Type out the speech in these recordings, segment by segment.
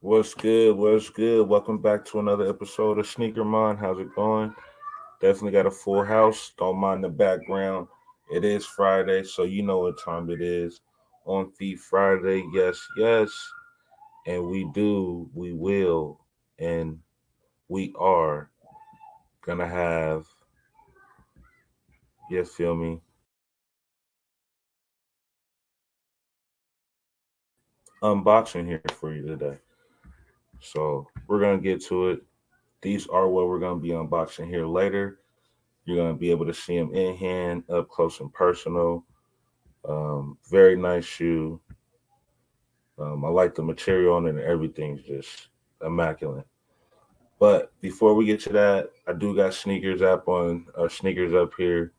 What's good? What's good? Welcome back to another episode of Sneaker Mind. How's it going? Definitely got a full house. Don't mind the background. It is Friday, so you know what time it is. On Feet Friday, yes, yes. And we will, and we are gonna have, you feel me, unboxing here for you today. So we're gonna get to it. These are what we're gonna be unboxing here later. You're gonna be able to see them in hand, up close and personal. Very nice shoe. I like the material on it, and everything's just immaculate. But before we get to that, I do got sneakers app on sneakers up here.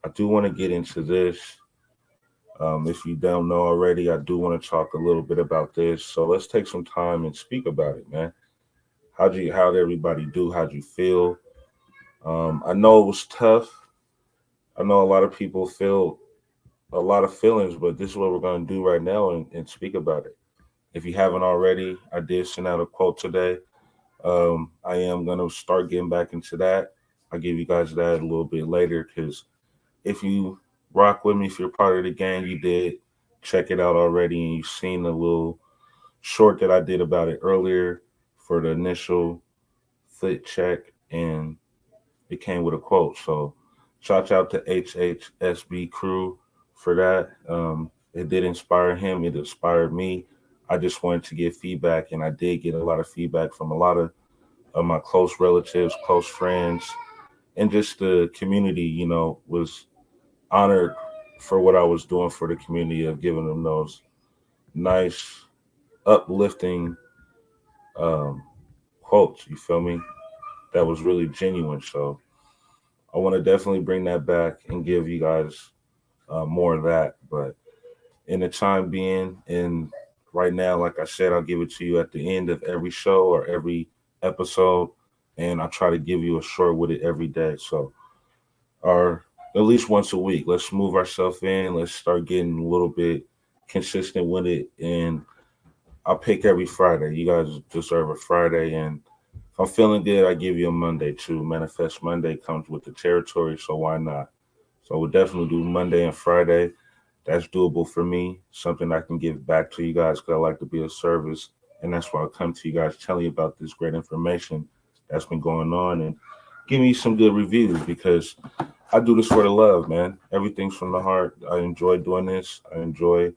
I do want to get into this. If you don't know already, I do want to talk a little bit about this. So let's take some time and speak about it, man. How'd everybody do? How'd you feel? I know it was tough. I know a lot of people feel a lot of feelings, but this is what we're going to do right now and speak about it. If you haven't already, I did send out a quote today. I am going to start getting back into that. I'll give you guys that a little bit later because if you rock with me, if you're part of the gang, you did check it out already and you've seen the little short that I did about it earlier for the initial fit check and it came with a quote. So shout out to HHSB crew for that. It did inspire him. It inspired me. I just wanted to get feedback, and I did get a lot of feedback from a lot of my close relatives, close friends, and just the community. Was honored for what I was doing for the community of giving them those nice, uplifting um, quotes. You feel me? That was really genuine. So I want to definitely bring that back and give you guys more of that. But in the time being, and right now, like I said, I'll give it to you at the end of every show or every episode, and I try to give you a short with it every day. So, or at least once a week. Let's move ourselves in. Let's start getting a little bit consistent with it, and I'll pick every Friday. You guys deserve a Friday, and if I'm feeling good, I give you a Monday too. Manifest Monday comes with the territory, so why not? So we'll definitely do Monday and Friday. That's doable for me. Something I can give back to you guys because I like to be of service, and that's why I come to you guys telling you about this great information that's been going on and give me some good reviews because I do this for the love, man. Everything's from the heart. I enjoy doing this. I enjoy,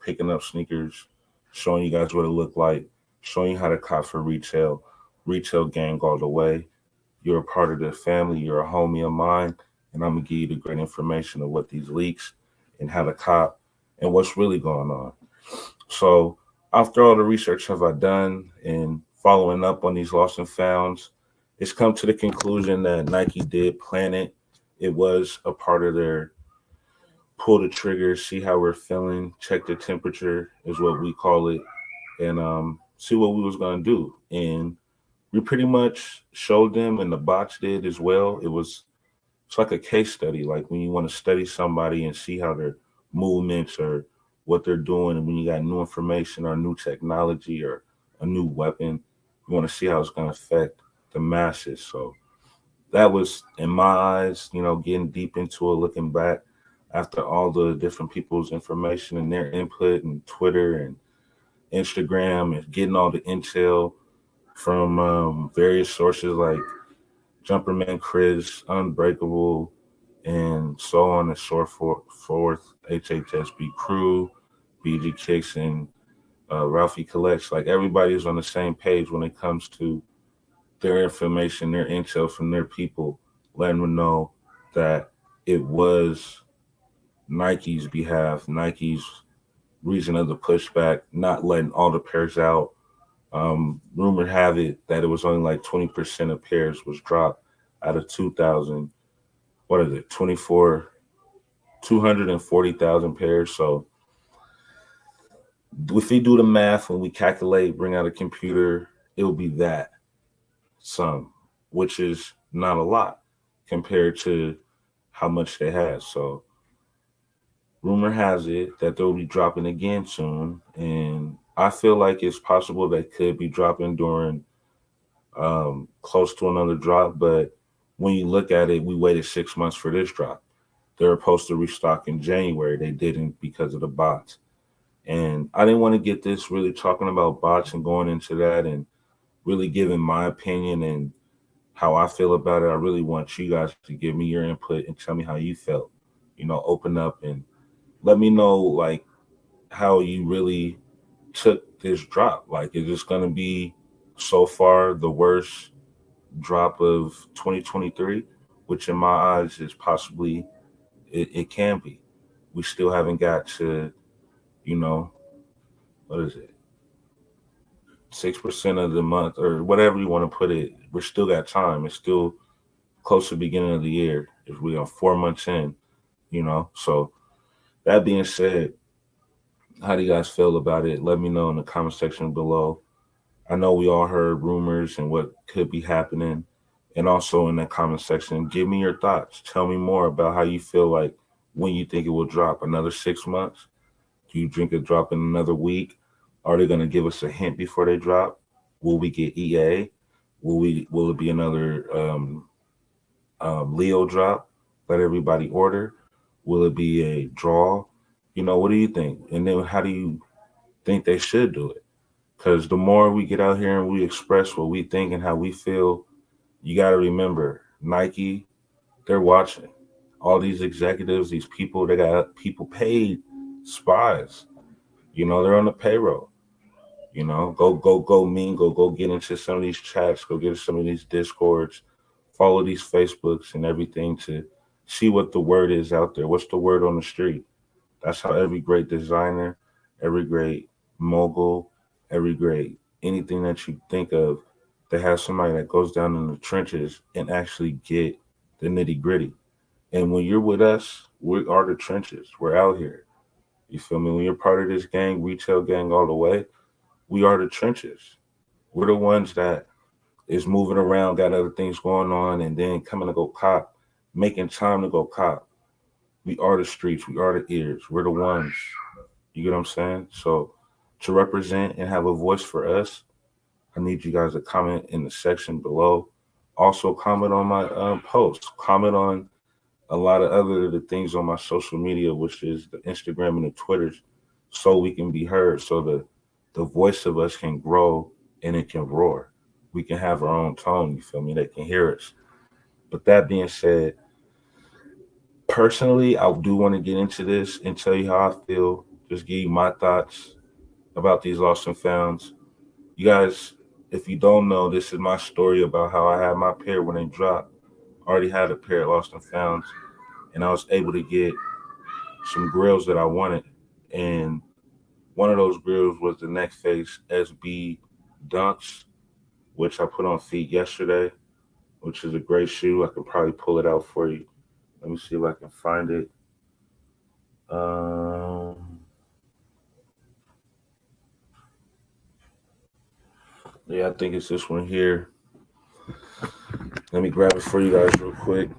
picking up sneakers, showing you guys what it look like, showing you how to cop for retail, retail gang all the way. You're a part of the family. You're a homie of mine, and I'm gonna give you the great information of what these leaks and how to cop and what's really going on. So after all the research have I done and following up on these lost and founds, it's come to the conclusion that Nike did plan it. It was a part of their pull the trigger, see how we're feeling, check the temperature is what we call it, and see what we was gonna do. And we pretty much showed them, and the bots did as well. It's like a case study, like when you want to study somebody and see how their movements or what they're doing, and when you got new information or new technology or a new weapon, you want to see how it's going to affect the masses. So that was, in my eyes, getting deep into it, looking back after all the different people's information and their input, and Twitter and Instagram, and getting all the intel from various sources like Jumperman Chris, Unbreakable, and so on and so forth. HHSB Crew, BG Kicks, and Ralphie Collects. Like everybody's on the same page when it comes to their information, their intel from their people, letting them know that it was Nike's behalf, Nike's reason of the pushback, not letting all the pairs out. Rumor have it that it was only like 20% of pairs was dropped out of 2,000. What is it? 240,000 pairs. So if we do the math, when we calculate, bring out a computer, it will be that sum, which is not a lot compared to how much they had. So rumor has it that they'll be dropping again soon, and I feel like it's possible they could be dropping during close to another drop. But when you look at it, we waited 6 months for this drop. They were supposed to restock in January. They didn't because of the bots. And I didn't want to get this really talking about bots and going into that and really giving my opinion and how I feel about it. I really want you guys to give me your input and tell me how you felt. Open up and let me know like how you really took this drop. Like, is this going to be so far the worst drop of 2023? Which in my eyes is possibly it can be. We still haven't got to, you know, what is it? 6% of the month or whatever you want to put it. We're still got time. It's still close to the beginning of the year. If we are 4 months in. So that being said, how do you guys feel about it? Let me know in the comment section below. I know we all heard rumors and what could be happening. And also in the comment section, give me your thoughts. Tell me more about how you feel like when you think it will drop. Another 6 months? Do you think it drop in another week? Are they going to give us a hint before they drop? Will we get EA? Will it be another Leo drop? Let everybody order. Will it be a draw? What do you think? And then how do you think they should do it? Because the more we get out here and we express what we think and how we feel, you got to remember Nike, they're watching. All these executives, these people, they got people paid, spies. They're on the payroll. Go mean, go get into some of these chats, go get into some of these discords, follow these Facebooks and everything to see what the word is out there. What's the word on the street? That's how every great designer, every great mogul, every great anything that you think of, They have somebody that goes down in the trenches and actually get the nitty gritty. And when you're with us, we are the trenches. We're out here. You feel me? When you're part of this gang, retail gang all the way, we are the trenches. We're the ones that is moving around, got other things going on, and then coming to go cop, making time to go cop. We are the streets. We are the ears. We're the ones. You get what I'm saying? So to represent and have a voice for us, I need you guys to comment in the section below. Also comment on my posts. Comment on a lot of other the things on my social media, which is the Instagram and the Twitters, so we can be heard, so the voice of us can grow and it can roar. We can have our own tone, you feel me? They can hear us. But that being said, personally, I do want to get into this and tell you how I feel. Just give you my thoughts about these lost and founds. You guys, if you don't know, this is my story about how I had my pair when they dropped. I already had a pair of lost and founds, and I was able to get some grills that I wanted. And one of those grills was the Neck Face SB Dunks, which I put on feet yesterday, which is a great shoe. I could probably pull it out for you. Let me see if I can find it. Um, yeah, I think it's this one here. Let me grab it for you guys real quick.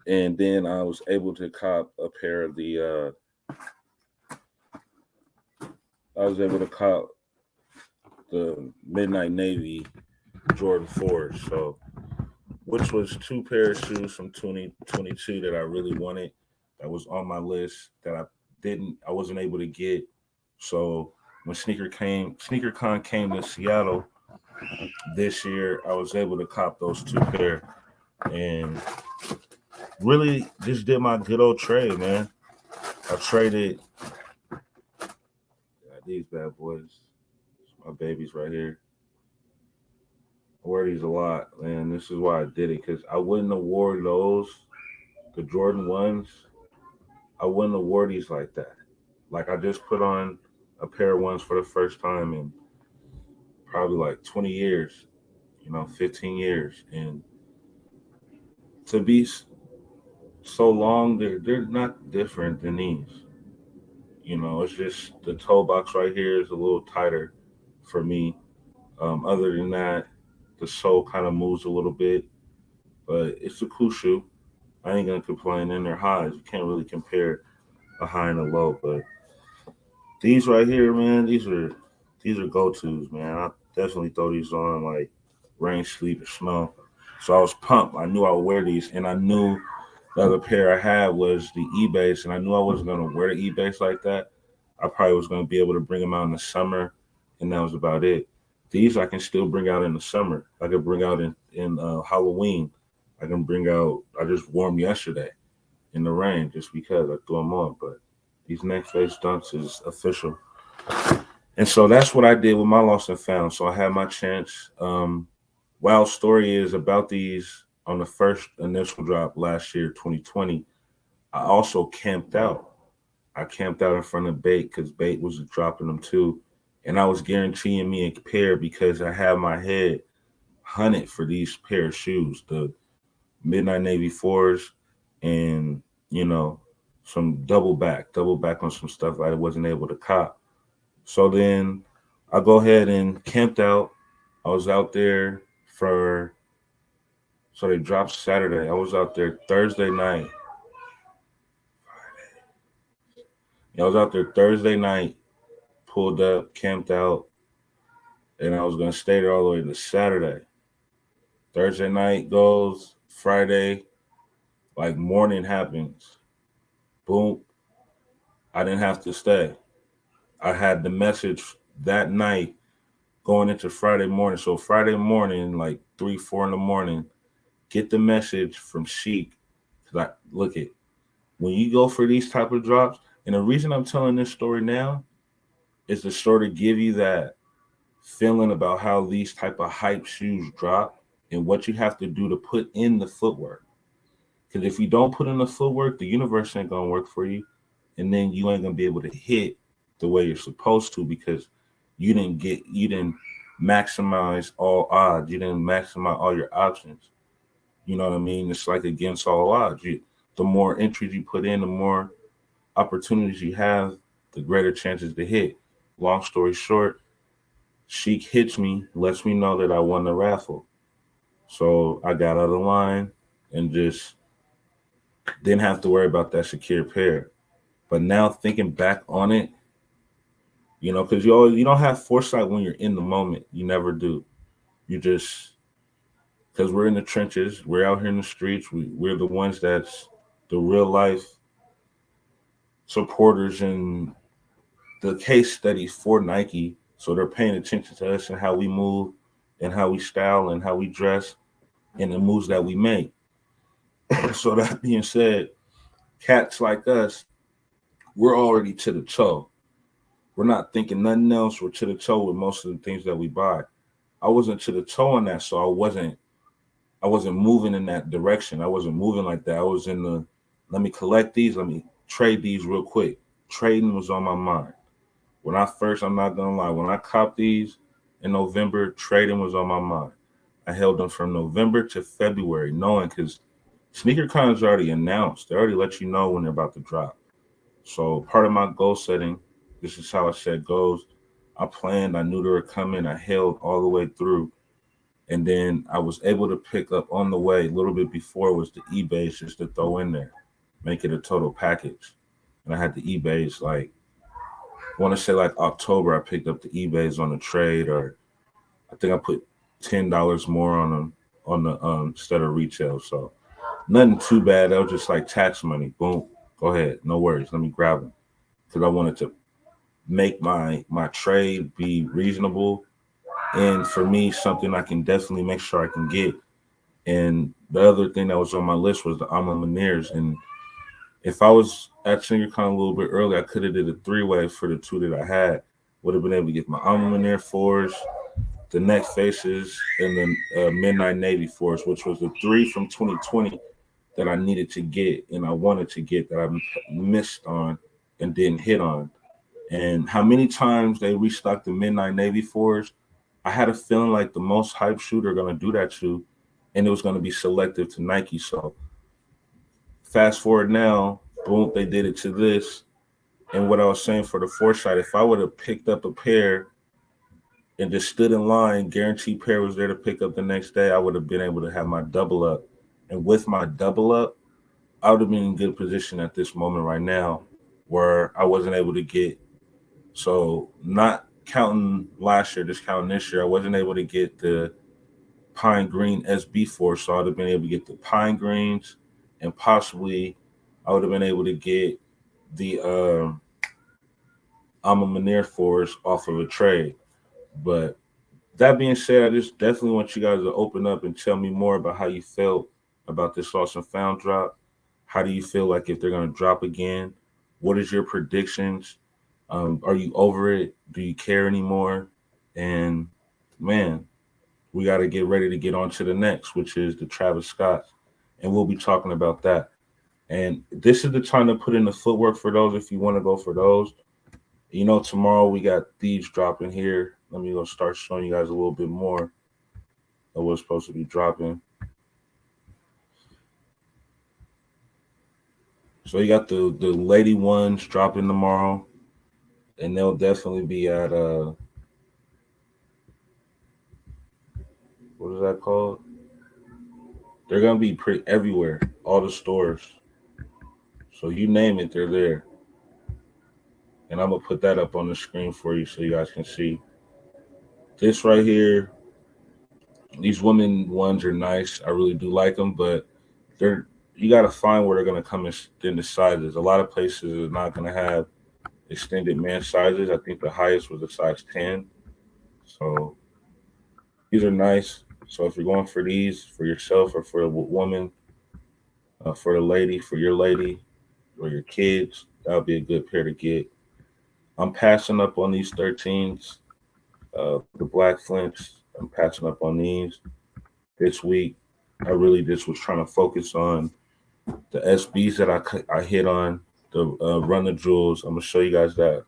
And then I was able to cop a pair of the I was able to cop the Midnight Navy Jordan 4s. So which was two pair of shoes from 2022 that I really wanted, that was on my list, that I wasn't able to get. So when SneakerCon came to Seattle this year, I was able to cop those two pair and really just did my good old trade, man. I traded these bad boys. My babies right here. I wear these a lot, man. This is why I did it, because I wouldn't have wore those, the Jordan ones. I wouldn't have wore these like that. Like, I just put on a pair of ones for the first time in probably like 20 years, 15 years. And to be so long, they're not different than these. It's just the toe box right here is a little tighter for me. Other than that, the sole kind of moves a little bit, but it's a cool shoe. I ain't gonna complain. And they're highs. You can't really compare a high and a low, but these right here, man, these are go tos, man. I definitely throw these on like rain, sleet, or snow. So I was pumped. I knew I would wear these, and I knew the other pair I had was the E-base, and I knew I wasn't gonna wear the E-base like that. I probably was gonna be able to bring them out in the summer, and that was about it. These I can still bring out in the summer. I could bring out in Halloween. I can bring out. I just wore them yesterday in the rain just because I threw them on. But these Neck Face Dunks is official. And so that's what I did with my lost and found. So I had my chance. Wild story is about these on the first initial drop last year, 2020. I also camped out. I camped out in front of Bait because Bait was dropping them too. And I was guaranteeing me a pair because I had my head hunted for these pair of shoes, the Midnight Navy 4s, and, some double back on some stuff I wasn't able to cop. So then I go ahead and camped out. I was out there so they dropped Saturday. I was out there Thursday night. I was out there Thursday night, pulled up, camped out, and I was going to stay there all the way to Saturday. Thursday night goes, Friday, like morning happens. Boom. I didn't have to stay. I had the message that night going into Friday morning. So Friday morning, like 3, 4 in the morning, get the message from Sheik. Cause look it, when you go for these type of drops, and the reason I'm telling this story now is to sort of give you that feeling about how these type of hype shoes drop and what you have to do to put in the footwork. Because if you don't put in the footwork, the universe ain't gonna work for you, and then you ain't gonna be able to hit the way you're supposed to because you didn't maximize all odds. You didn't maximize all your options. You know what I mean? It's like against all odds. The more entries you put in, the more opportunities you have, the greater chances to hit. Long story short, Sheik hits me, lets me know that I won the raffle. So I got out of line and just didn't have to worry about that secure pair. But now thinking back on it, because you don't have foresight when you're in the moment. You never do. You just because we're in the trenches, we're out here in the streets. We're the ones that's the real life supporters and the case study for Nike. So they're paying attention to us and how we move and how we style and how we dress and the moves that we make. So that being said, cats like us, we're already to the toe. We're not thinking nothing else. We're to the toe with most of the things that we buy. I wasn't to the toe on that, so I wasn't moving in that direction. I wasn't moving like that. I was in the let me collect these, let me trade these real quick. Trading was on my mind. I'm not gonna lie, when I copped these in November, trading was on my mind. I held them from November to February, knowing because SneakerCon is already announced. They already let you know when they're about to drop. So part of my goal setting, this is how I set goals. I planned, I knew they were coming, I held all the way through. And then I was able to pick up on the way a little bit before was the eBays just to throw in there, make it a total package. And I had the eBays like I want to say like October, I picked up the eBays on the trade, or I think I put $10 more on them on the instead of retail. So nothing too bad. That was just like tax money. Boom, go ahead, no worries. Let me grab them because I wanted to make my trade be reasonable, and for me, something I can definitely make sure I can get. And the other thing that was on my list was the Alma Maniers. And if I was at SeniorCon a little bit earlier, I could have did a three-way for the two that I had. Would have been able to get my Alma Manier fours, the Neck Faces, and the Midnight Navy fours, which was the three from 2020 that I needed to get and I wanted to get that I missed on and didn't hit on. And how many times they restocked the Midnight Navy fours, I had a feeling like the most hype shooter going to do that to, and it was going to be selective to Nike. So fast forward now, boom, they did it to this. And what I was saying for the foresight, if I would have picked up a pair and just stood in line, guaranteed pair was there to pick up the next day, I would have been able to have my double up. And with my double up, I would have been in good position at this moment right now where I wasn't able to get. So not counting last year, just counting this year, I wasn't able to get the Pine Green SB4, so I'd have been able to get the Pine Greens, and possibly I would have been able to get the Alma Manier fours off of a trade. But that being said, I just definitely want you guys to open up and tell me more about how you felt about this lost and found drop. How do you feel like if they're going to drop again? What is your predictions? Are you over it? Do you care anymore? And man, we got to get ready to get on to the next, which is the Travis Scott. And we'll be talking about that. And this is the time to put in the footwork for those if you want to go for those. Tomorrow we got these dropping here. Let me go start showing you guys a little bit more of what's supposed to be dropping. So you got the lady ones dropping tomorrow, and they'll definitely be at what is that called? They're gonna be pretty everywhere, all the stores. So you name it, they're there. And I'm gonna put that up on the screen for you so you guys can see. This right here, these women ones are nice. I really do like them, but you got to find where they're gonna come in the sizes. A lot of places are not gonna have extended man sizes. I think the highest was a size 10. So these are nice. So if you're going for these for yourself or for a woman, for the lady, for your lady or your kids, that would be a good pair to get. I'm passing up on these 13s, the black flints. I'm passing up on these this week. I really just was trying to focus on the SBs that I hit on, the Run the Jewels. I'm going to show you guys that.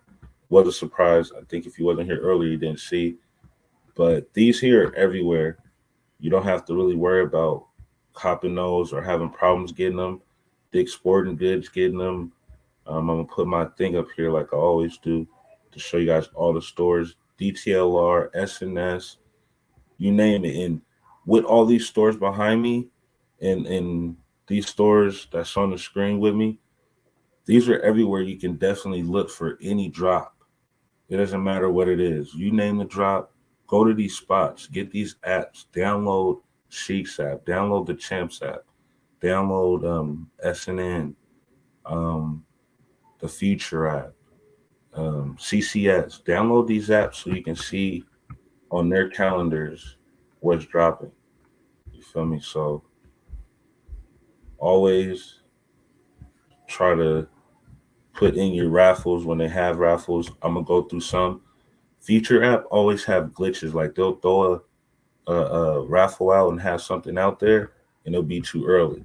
Was a surprise. I think if you wasn't here earlier, you didn't see. But these here are everywhere. You don't have to really worry about copping those or having problems getting them. Dick's Sporting Goods getting them. I'm gonna put my thing up here like I always do to show you guys all the stores. DTLR, SNS, you name it. And with all these stores behind me, and these stores that's on the screen with me, these are everywhere. You can definitely look for any drop. It doesn't matter what it is. You name the drop, go to these spots, get these apps, download Sheik's app, download the Champs app, download SNN, um, the Future app, CCS. Download these apps so you can see on their calendars what's dropping. You feel me? So always try to put in your raffles when they have raffles. I'm gonna go through some. Future app always have glitches, like they'll throw a raffle out and have something out there, and it'll be too early.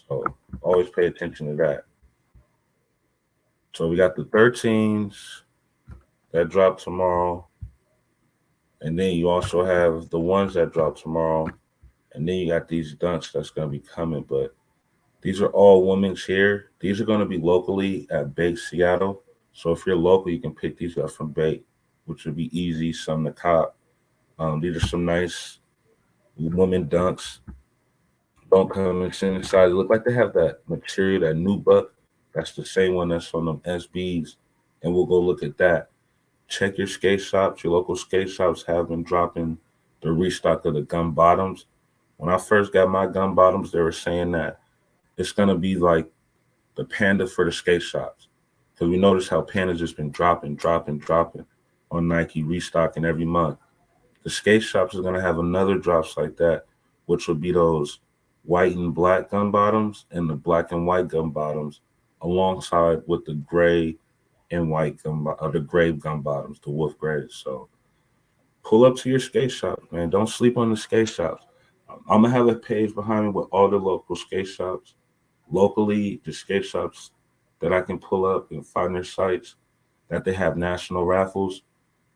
So always pay attention to that. So we got the 13s that drop tomorrow, and then you also have the ones that drop tomorrow, and then you got these dunks that's gonna be coming. But these are all women's here. These are gonna be locally at Bake Seattle. So if you're local, you can pick these up from Bake, which would be easy. Some to cop. These are some nice women dunks. Don't come in any size. It look like they have that material, that new buck. That's the same one that's on them SBs. And we'll go look at that. Check your skate shops. Your local skate shops have been dropping the restock of the gum bottoms. When I first got my gum bottoms, they were saying that it's gonna be like the Panda for the skate shops. Because we notice how Panda's just been dropping on Nike, restocking every month. The skate shops are gonna have another drops like that, which will be those white and black gun bottoms and the black and white gun bottoms, alongside with the gray and white or the gray gun bottoms, the wolf grays. So pull up to your skate shop, man. Don't sleep on the skate shops. I'm gonna have a page behind me with all the local skate shops, locally the skate shops that I can pull up and find their sites that they have national raffles,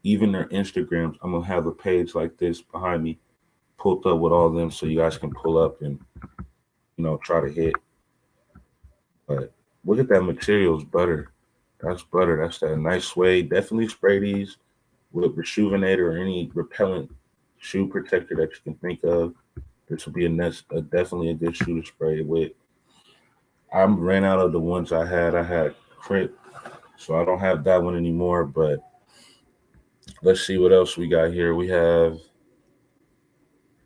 even their Instagrams. I'm gonna have a page like this behind me pulled up with all of them so you guys can pull up and try to hit. But look at that materials, butter. That's butter. That's that nice suede. Definitely spray these with Rejuvenator or any repellent shoe protector that you can think of. This will be definitely a good shoe to spray it with. I ran out of the ones I had. I had Crip, so I don't have that one anymore. But let's see what else we got here. We have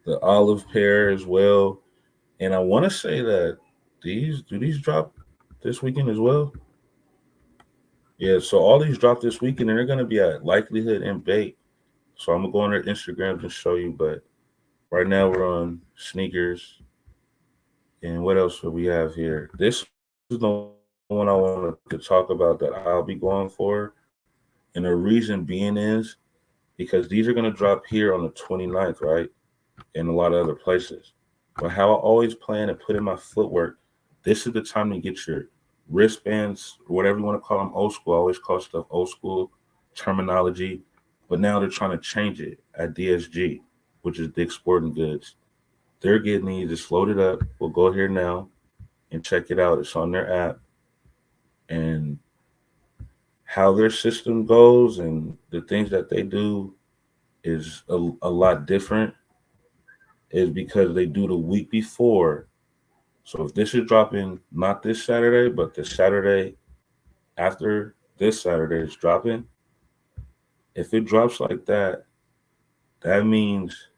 the olive pear as well. And I want to say that these drop this weekend as well? Yeah, so all these drop this weekend, and they're gonna be at Likelihood and Bait. So I'm gonna go on their Instagrams and show you. But right now we're on sneakers, and what else do we have here? This is the one I wanted to talk about that I'll be going for, and the reason being is because these are gonna drop here on the 29th, right? And a lot of other places. But how I always plan and put in my footwork, this is the time to get your wristbands, or whatever you want to call them, old school. I always call stuff old school terminology, but now they're trying to change it at DSG, which is Dick's Sporting Goods. They're getting these just loaded up. We'll go here now and check it out. It's on their app, and how their system goes and the things that they do is a lot different, is because they do the week before. So if this is dropping not this Saturday, but the Saturday after this Saturday is dropping, if it drops like that, that means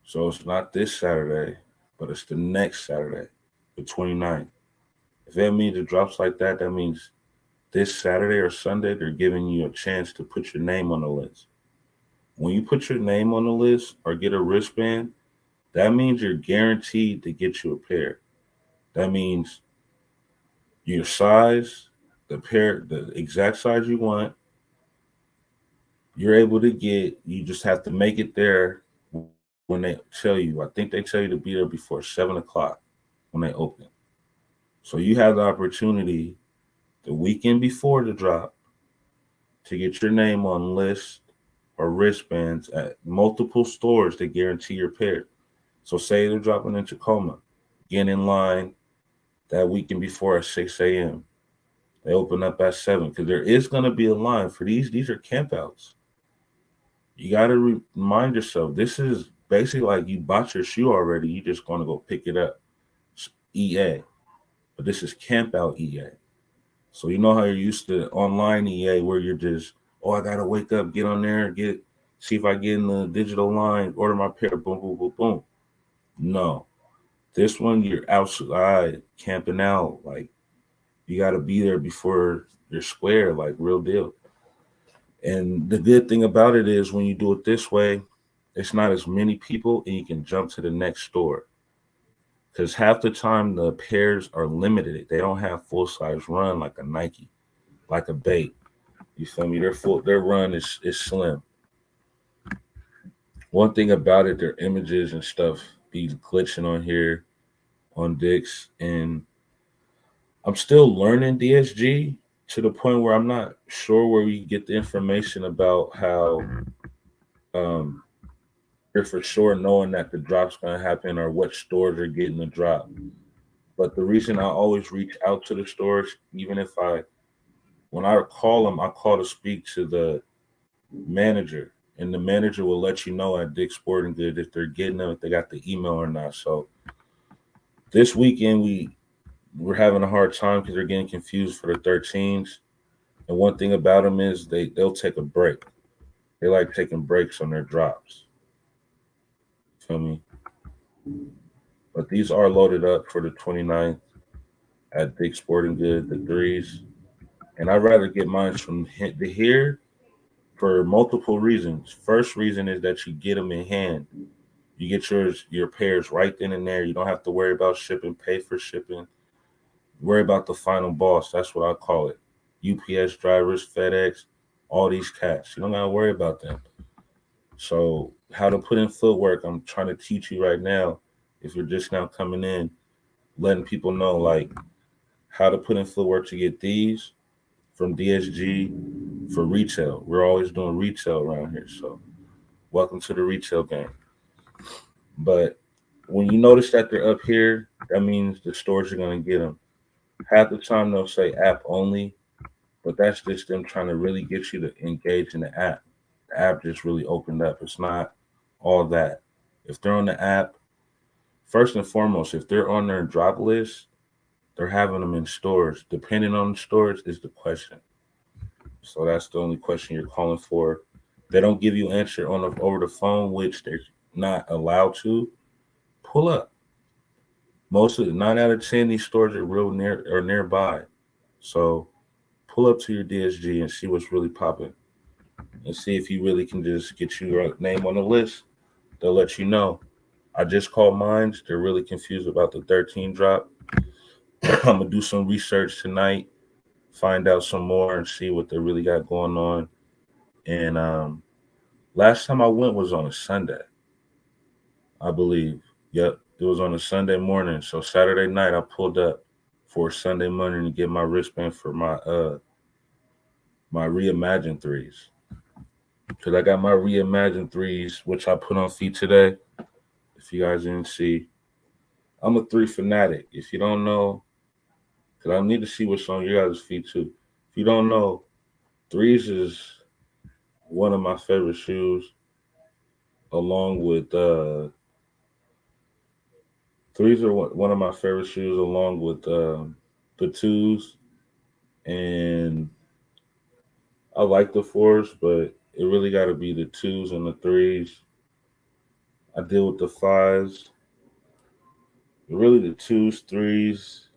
so it's not this Saturday, but it's the next Saturday, the 29th. If that means it drops like that, that means this Saturday or Sunday, they're giving you a chance to put your name on the list. When you put your name on the list or get a wristband, that means you're guaranteed to get you a pair. That means your size, the exact size you want, you're able to get. You just have to make it there when they tell you. I think they tell you to be there before 7 o'clock when they open. So you have the opportunity the weekend before the drop to get your name on list or wristbands at multiple stores that guarantee your pair. So say they're dropping in Tacoma, get in line that weekend before at 6 a.m. They open up at 7 because there is going to be a line for these. These are campouts. You got to remind yourself this is basically like you bought your shoe already. You just going to go pick it up. It's EA, but this is camp out EA. So you know how you're used to online EA where you're just, oh, I gotta wake up, get on there, see if I get in the digital line, order my pair, boom, boom, boom, boom. No, this one you're outside camping out. Like you gotta be there before you're square, like real deal. And the good thing about it is when you do it this way, it's not as many people, and you can jump to the next store. Because half the time the pairs are limited. They don't have full size run like a Nike, like a Bait. You feel me? Their run is slim. One thing about it, their images and stuff be glitching on here on Dix, and I'm still learning DSG to the point where I'm not sure where we get the information about how um they're for sure knowing that the drop's gonna happen or what stores are getting the drop. But the reason I always reach out to the stores, even if when I call them, I call to speak to the manager, and the manager will let you know at Dick's Sporting Goods if they're getting them, if they got the email or not. So this weekend we're having a hard time because they're getting confused for the 13s. And one thing about them is they'll take a break. They like taking breaks on their drops. Feel me? But these are loaded up for the 29th at Dick's Sporting Goods, the threes. And I'd rather get mine from the here for multiple reasons. First reason is that you get them in hand. You get your pairs right then and there. You don't have to worry about shipping, pay for shipping, worry about the final boss. That's what I call it. UPS drivers, FedEx, all these cats. You don't gotta worry about them. So how to put in footwork, I'm trying to teach you right now. If you're just now coming in, letting people know like how to put in footwork to get these from DSG for retail. We're always doing retail around here. So welcome to the retail game. But when you notice that they're up here, that means the stores are going to get them. Half the time they'll say app only, but that's just them trying to really get you to engage in the app. The app just really opened up. It's not all that. If they're on the app, first and foremost, if they're on their drop list, they're having them in stores. Depending on the stores is the question. So that's the only question you're calling for. They don't give you answer over the phone, which they're not allowed to. Pull up. Most of the 9 out of 10 these stores are real near or nearby. So pull up to your DSG and see what's really popping, and see if you really can just get your name on the list. They'll let you know. I just called mines. They're really confused about the 13 drop. I'm gonna do some research tonight, find out some more, and see what they really got going on. And last time I went was on a Sunday, I believe. Yep, it was on a Sunday morning. So Saturday night I pulled up for Sunday morning to get my wristband for my reimagined threes. Because I got my reimagined threes, which I put on feet today. If you guys didn't see, I'm a three fanatic. If you don't know, because I need to see what's on your guys' feet too. If you don't know, threes is one of my favorite shoes, along with threes are one of my favorite shoes, along with the twos, and I like the fours, but it really got to be the twos and the threes. I deal with the fives, really the twos, threes,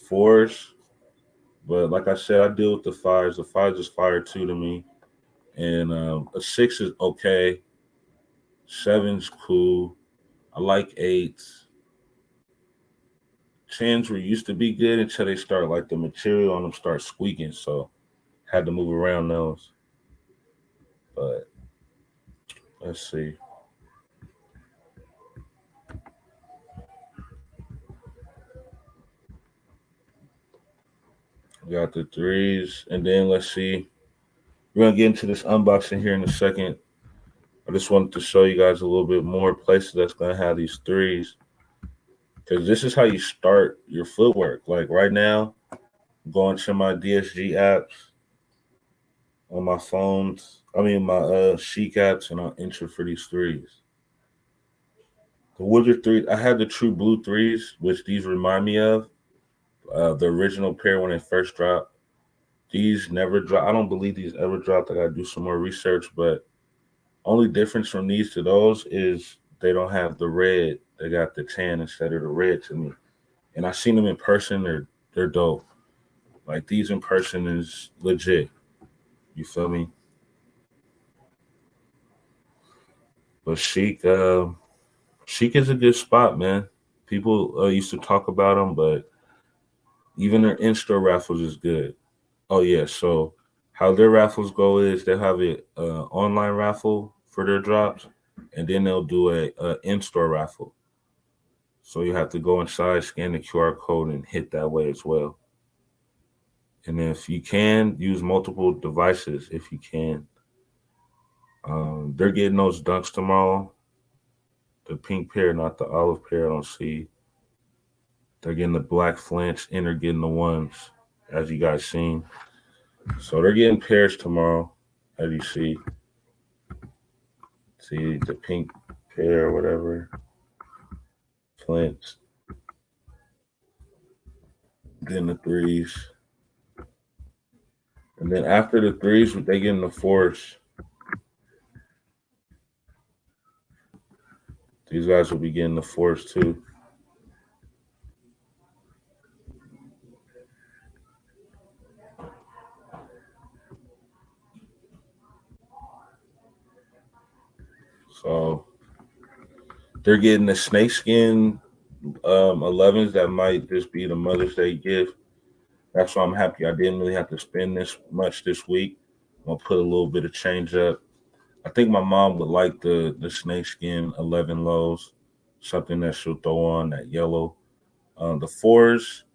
fours. But like I said, I deal with the fives. The fives is fire two to me, and a six is okay. Seven's cool. I like eights. Tens were used to be good until they start like the material on them start squeaking. So had to move around those. But let's see. We got the threes, and then let's see. We're gonna get into this unboxing here in a second. I just wanted to show you guys a little bit more places that's gonna have these threes, because this is how you start your footwork. Like right now, I'm going to my DSG apps on my phones. I mean my Chic apps, and I'll enter for these threes. The Woodard three, I had the True Blue threes, which these remind me of the original pair when they first dropped. These never drop. I don't believe these ever dropped. I gotta do some more research, but only difference from these to those is they don't have the red. They got the tan instead of the red to me. And I seen them in person. They're dope. Like these in person is legit. You feel me? But Chic is a good spot, man. People used to talk about them, but even their in-store raffles is good. Oh yeah, so how their raffles go is they'll have a online raffle for their drops, and then they'll do a in-store raffle. So you have to go inside, scan the QR code, and hit that way as well. And if you can use multiple devices, if you can, they're getting those dunks tomorrow. The pink pair, not the olive pair. I don't see. They're getting the black flinch, and they're getting the ones, as you guys seen. So they're getting pairs tomorrow, as you see. See the pink pair or whatever. Flinch. Then the threes. And then after the threes, they get in the fours. These guys will be getting the fours too. So they're getting the snakeskin 11s that might just be the Mother's Day gift. That's why I'm happy I didn't really have to spend this much this week. I'm gonna put a little bit of change up. I think my mom would like the snakeskin 11 lows, something that she'll throw on that yellow. The fours,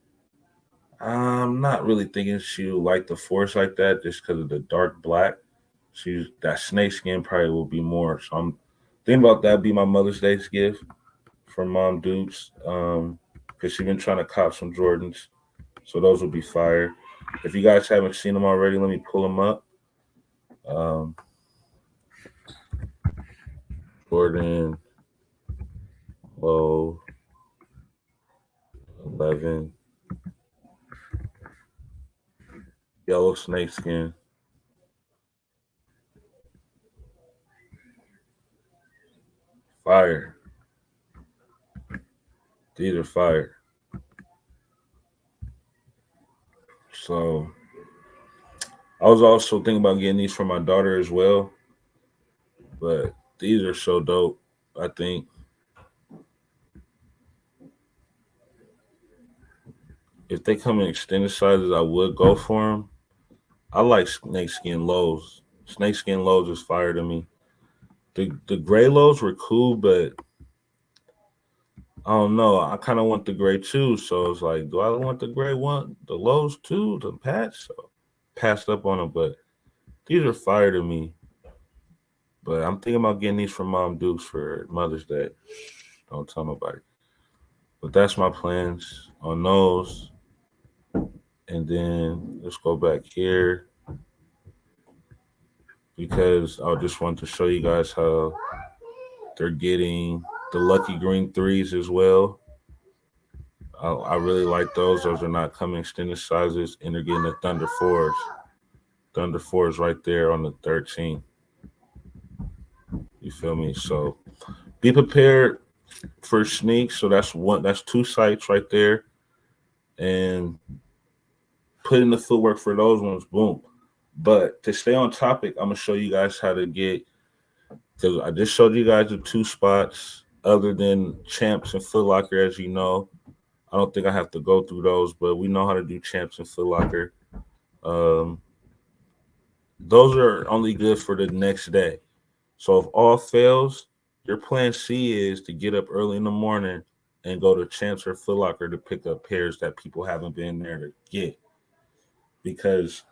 I'm not really thinking she'll like the fours like that just because of the dark black. She's that snakeskin probably will be more. So I'm thinking about that be my Mother's Day's gift from Mom Dukes. Because she's been trying to cop some Jordans. So those will be fire. If you guys haven't seen them already, let me pull them up. Um, Jordan Low 11 yellow snakeskin. Fire. These are fire. So I was also thinking about getting these for my daughter as well, but these are so dope. I think if they come in extended sizes, I would go for them. I like snakeskin lows. Snakeskin lows is fire to me. The gray lows were cool, but I don't know. I kind of want the gray too, so it's like, do I want the gray one, the lows too, the patch? So passed up on them, but these are fire to me. But I'm thinking about getting these from Mom Dukes for Mother's Day. Don't tell nobody. But that's my plans on those. And then let's go back here because I just want to show you guys how they're getting the Lucky Green threes as well. I really like those. Those are not coming extended sizes, and they're getting the Thunder fours. Thunder fours right there on the 13. You feel me? So be prepared for sneaks. So that's one. That's two sites right there, and put in the footwork for those ones. Boom. But to stay on topic, I'm gonna show you guys how to get, because I just showed you guys the two spots other than Champs and Foot Locker, as you know. I don't think I have to go through those, but we know how to do Champs and Foot Locker. Um, those are only good for the next day. So if all fails, your plan C is to get up early in the morning and go to Champs or Foot Locker to pick up pairs that people haven't been there to get. Because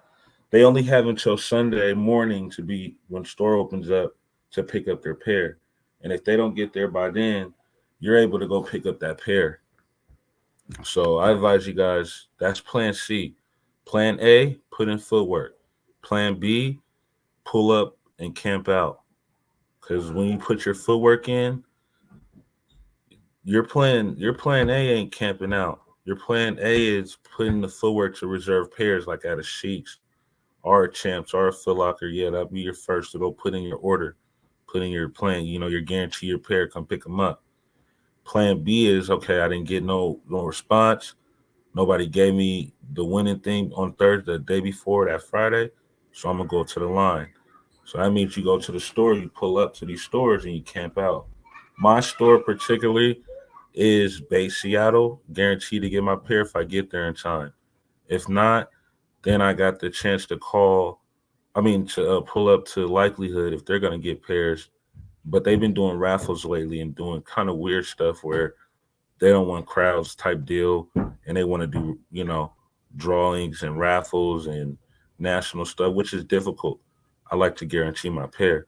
They only have until Sunday morning to be when store opens up to pick up their pair. And if they don't get there by then, you're able to go pick up that pair. So I advise you guys, that's plan C. Plan A, put in footwork. Plan B, pull up and camp out. Because when you put your footwork in, your plan A ain't camping out. Your plan A is putting the footwork to reserve pairs like at a Sheik's or a Champs or a Foot Locker. Yeah, that'll be your first to go put in your order, put in your plan. Your guarantee your pair, come pick them up. Plan B is okay. I didn't get no response. Nobody gave me the winning thing on Thursday, the day before that Friday. So I'm gonna go to the line. So that means you go to the store, you pull up to these stores, and you camp out. My store particularly is Base Seattle, guaranteed to get my pair if I get there in time. If not, then I got the chance to to pull up to Likelihood if they're gonna get pairs. But they've been doing raffles lately and doing kind of weird stuff where they don't want crowds type deal, and they want to do drawings and raffles and national stuff, which is difficult. I like to guarantee my pair,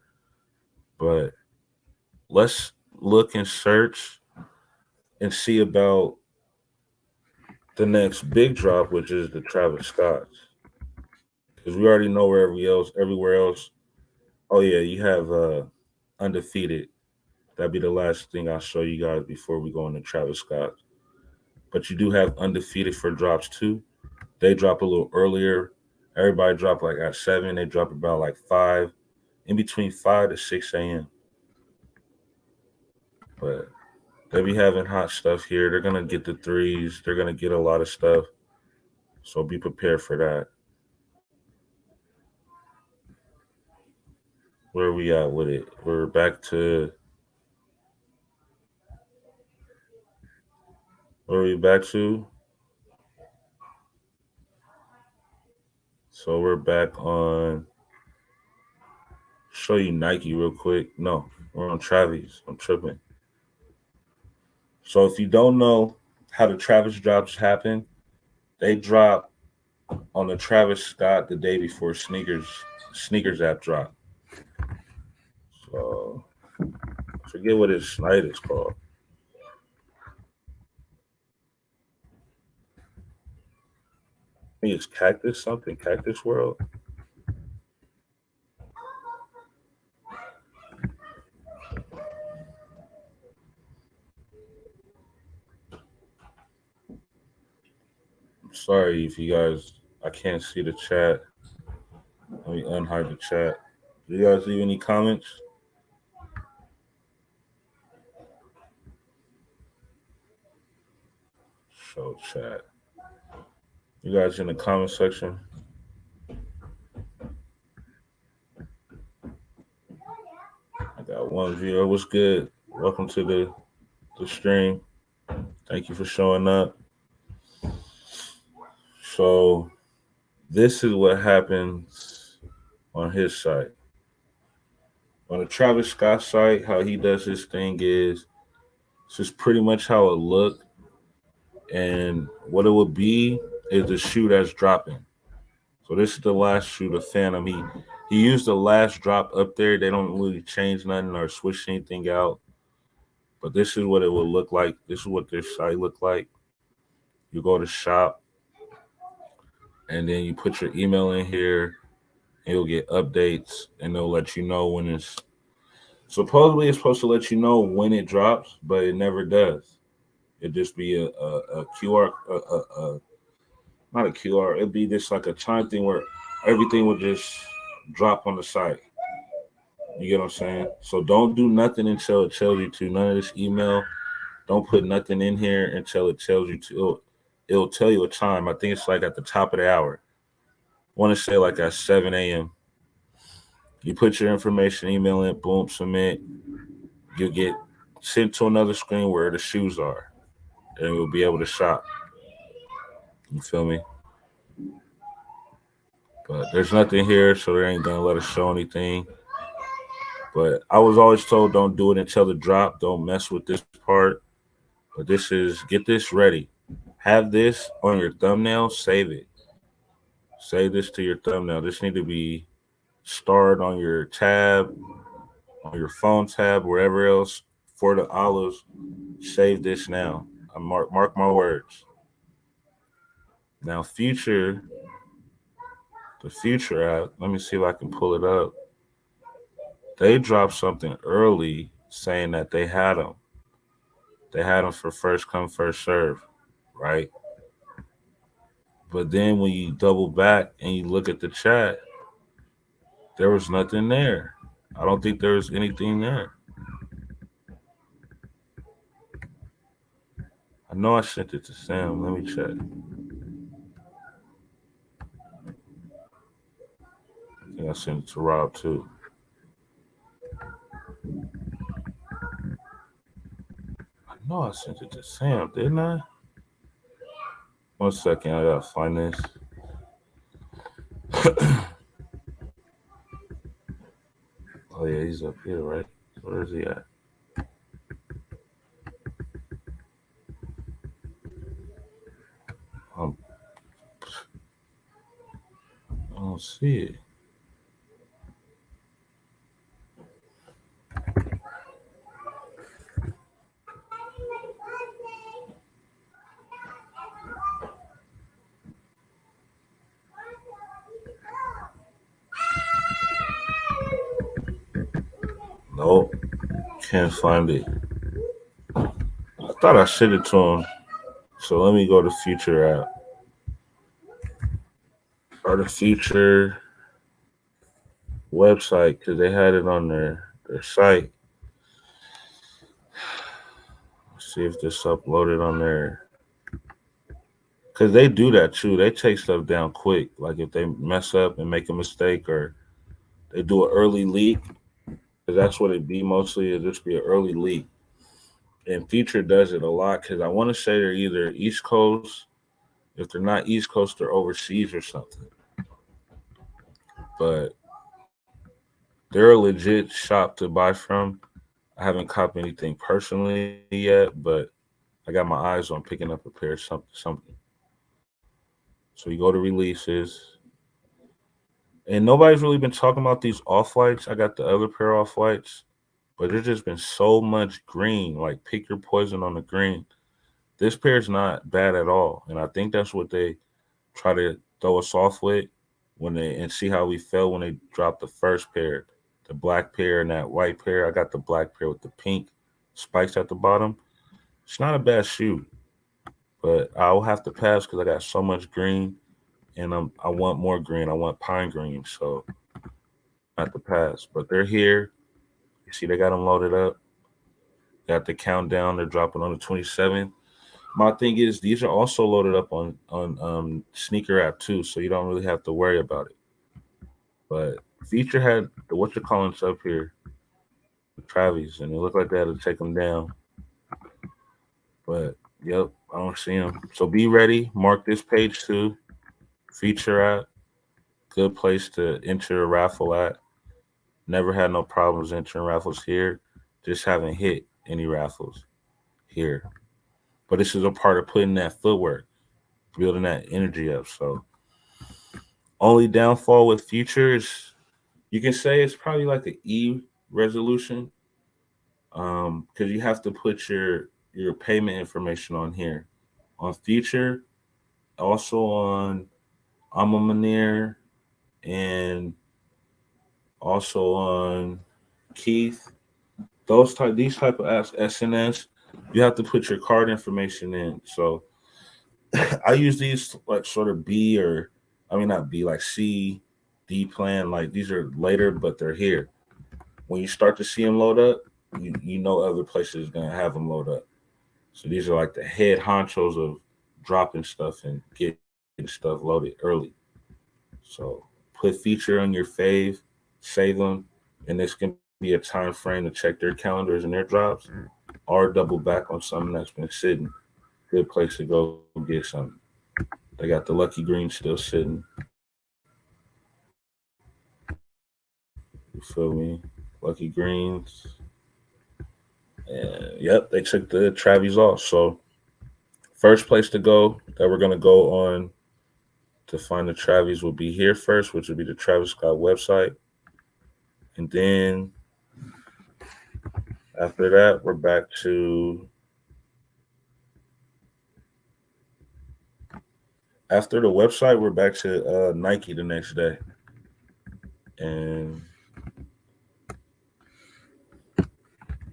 but let's look and search and see about the next big drop, which is the Travis Scott's, because we already know where everywhere else. Oh yeah, you have undefeated. That'd be the last thing I'll show you guys before we go into Travis Scott. But you do have undefeated for drops too. They drop a little earlier. Everybody drop like at 7. They drop about like 5, in between 5 to 6 a.m. But they be having hot stuff here. They're gonna get the threes. They're gonna get a lot of stuff. So be prepared for that. Where are we at with it? We're back to where are we back to? So we're back on. Show you Nike real quick. No, we're on Travis. I'm tripping. So if you don't know how the Travis drops happen, they drop on the Travis Scott the day before sneakers app drop. So I forget what his site is called. I think it's Cactus something, Cactus World. I'm sorry if you guys, I can't see the chat. Let me unhide the chat. Do you guys leave any comments? Show chat. You guys in the comment section? I got one viewer. What's good? Welcome to the stream. Thank you for showing up. So this is what happens on his site. On the Travis Scott site, how he does his thing is this is pretty much how it looked. And what it would be is the shoe that's dropping. So this is the last shoe, the Phantom. He used the last drop up there. They don't really change nothing or switch anything out. But this is what it will look like. This is what their site look like. You go to shop, and then you put your email in here, and you'll get updates, and they'll let you know when it's supposedly it's supposed to let you know when it drops, but it never does. It'd just be a QR, not a QR. It'd be just like a time thing where everything would just drop on the site. You get what I'm saying? So don't do nothing until it tells you to. None of this email. Don't put nothing in here until it tells you to. It'll tell you a time. I think it's like at the top of the hour. I want to say like at 7 a.m. You put your information, email in, boom, submit. You'll get sent to another screen where the shoes are, and you'll be able to shop. You feel me? But there's nothing here, so they ain't gonna let us show anything. But I was always told don't do it until the drop. Don't mess with this part. But get this ready. Have this on your thumbnail. Save it. Save this to your thumbnail. This need to be starred on your tab, on your phone tab, wherever else for the olives. Save this now. I mark my words. Now, the future app. Let me see if I can pull it up. They dropped something early saying that they had them. They had them for first come first serve, right? But then when you double back and you look at the chat, there was nothing there. I don't think there was anything there. I know I sent it to Sam. Let me check. I think I sent it to Rob too. I know I sent it to Sam, didn't I? 1 second, I gotta find this. Oh yeah, he's up here, right? Where is he at? Um, I don't see it. Nope, can't find it. I thought I sent it to him. So let me go to Future app or the Future website because they had it on their site. Let's see if this uploaded on there. Because they do that too. They take stuff down quick. Like if they mess up and make a mistake or they do an early leak, because that's what it be mostly. It just be an early leak. And Future does it a lot because I want to say they're either East Coast. If they're not East Coast, they're overseas or something. But they're a legit shop to buy from. I haven't copped anything personally yet, but I got my eyes on picking up a pair of something. So you go to releases, and nobody's really been talking about these off whites. I got the other pair of off whites, but there's just been so much green. Like pick your poison on the green. This pair's not bad at all, and I think that's what they try to throw us off with when they and see how we felt when they dropped the first pair, the black pair and that white pair. I got the black pair with the pink spikes at the bottom. It's not a bad shoe, but I'll have to pass because I got so much green, and I want more green. I want pine green, so I have to pass. But they're here. You see, they got them loaded up. Got the countdown. They're dropping on the 27th. My thing is, these are also loaded up on sneaker app too, so you don't really have to worry about it. But Feature had the what you calling up here, Travis, and it looked like they had to take them down. But yep, I don't see them. So be ready. Mark this page too. Feature app, good place to enter a raffle at. Never had no problems entering raffles here. Just haven't hit any raffles here. But this is a part of putting that footwork, building that energy up. So only downfall with Future is you can say it's probably like an E resolution because you have to put your payment information on here on Future, also on Amamanir, and also on Keith. These type of apps, SNS, you have to put your card information in. So I use these like sort of B or I mean not B like C, D plan. Like these are later, but they're here. When you start to see them load up, you know other places are gonna have them load up. So these are like the head honchos of dropping stuff and getting stuff loaded early. So put Feature on your fave, save them, and this can be a time frame to check their calendars and their drops, or double back on something that's been sitting. Good place to go get something. They got the Lucky Green still sitting. You feel me? Lucky Greens. And yep, they took the Travis off. So first place to go that we're gonna go on to find the Travis will be here first, which will be the Travis Scott website. And then after that, we're back to after the website, we're back to Nike the next day. And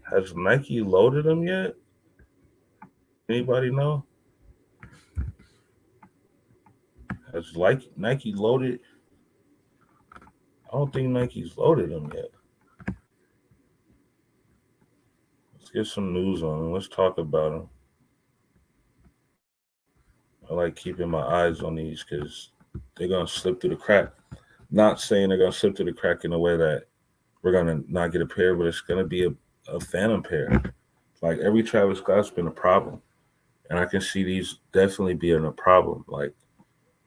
has Nike loaded them yet? Anybody know? Has Nike loaded? I don't think Nike's loaded them yet. Let's get some news on them. Let's talk about them. I like keeping my eyes on these because they're going to slip through the crack. Not saying they're going to slip through the crack in a way that we're going to not get a pair, but it's going to be a phantom pair. Like every Travis Scott's been a problem. And I can see these definitely being a problem. Like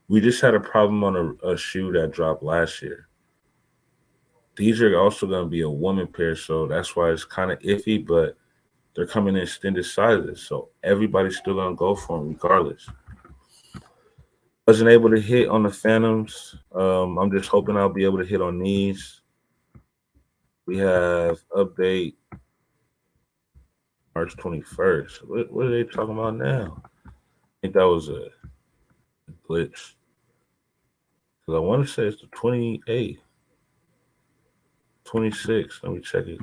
we just had a problem on a shoe that dropped last year. These are also going to be a woman pair, so that's why it's kind of iffy, but they're coming in extended sizes. So everybody's still going to go for them regardless. Wasn't able to hit on the Phantoms. I'm just hoping I'll be able to hit on these. We have update March 21st. What are they talking about now? I think that was a glitch. Because I want to say it's the 28th, 26th. Let me check it.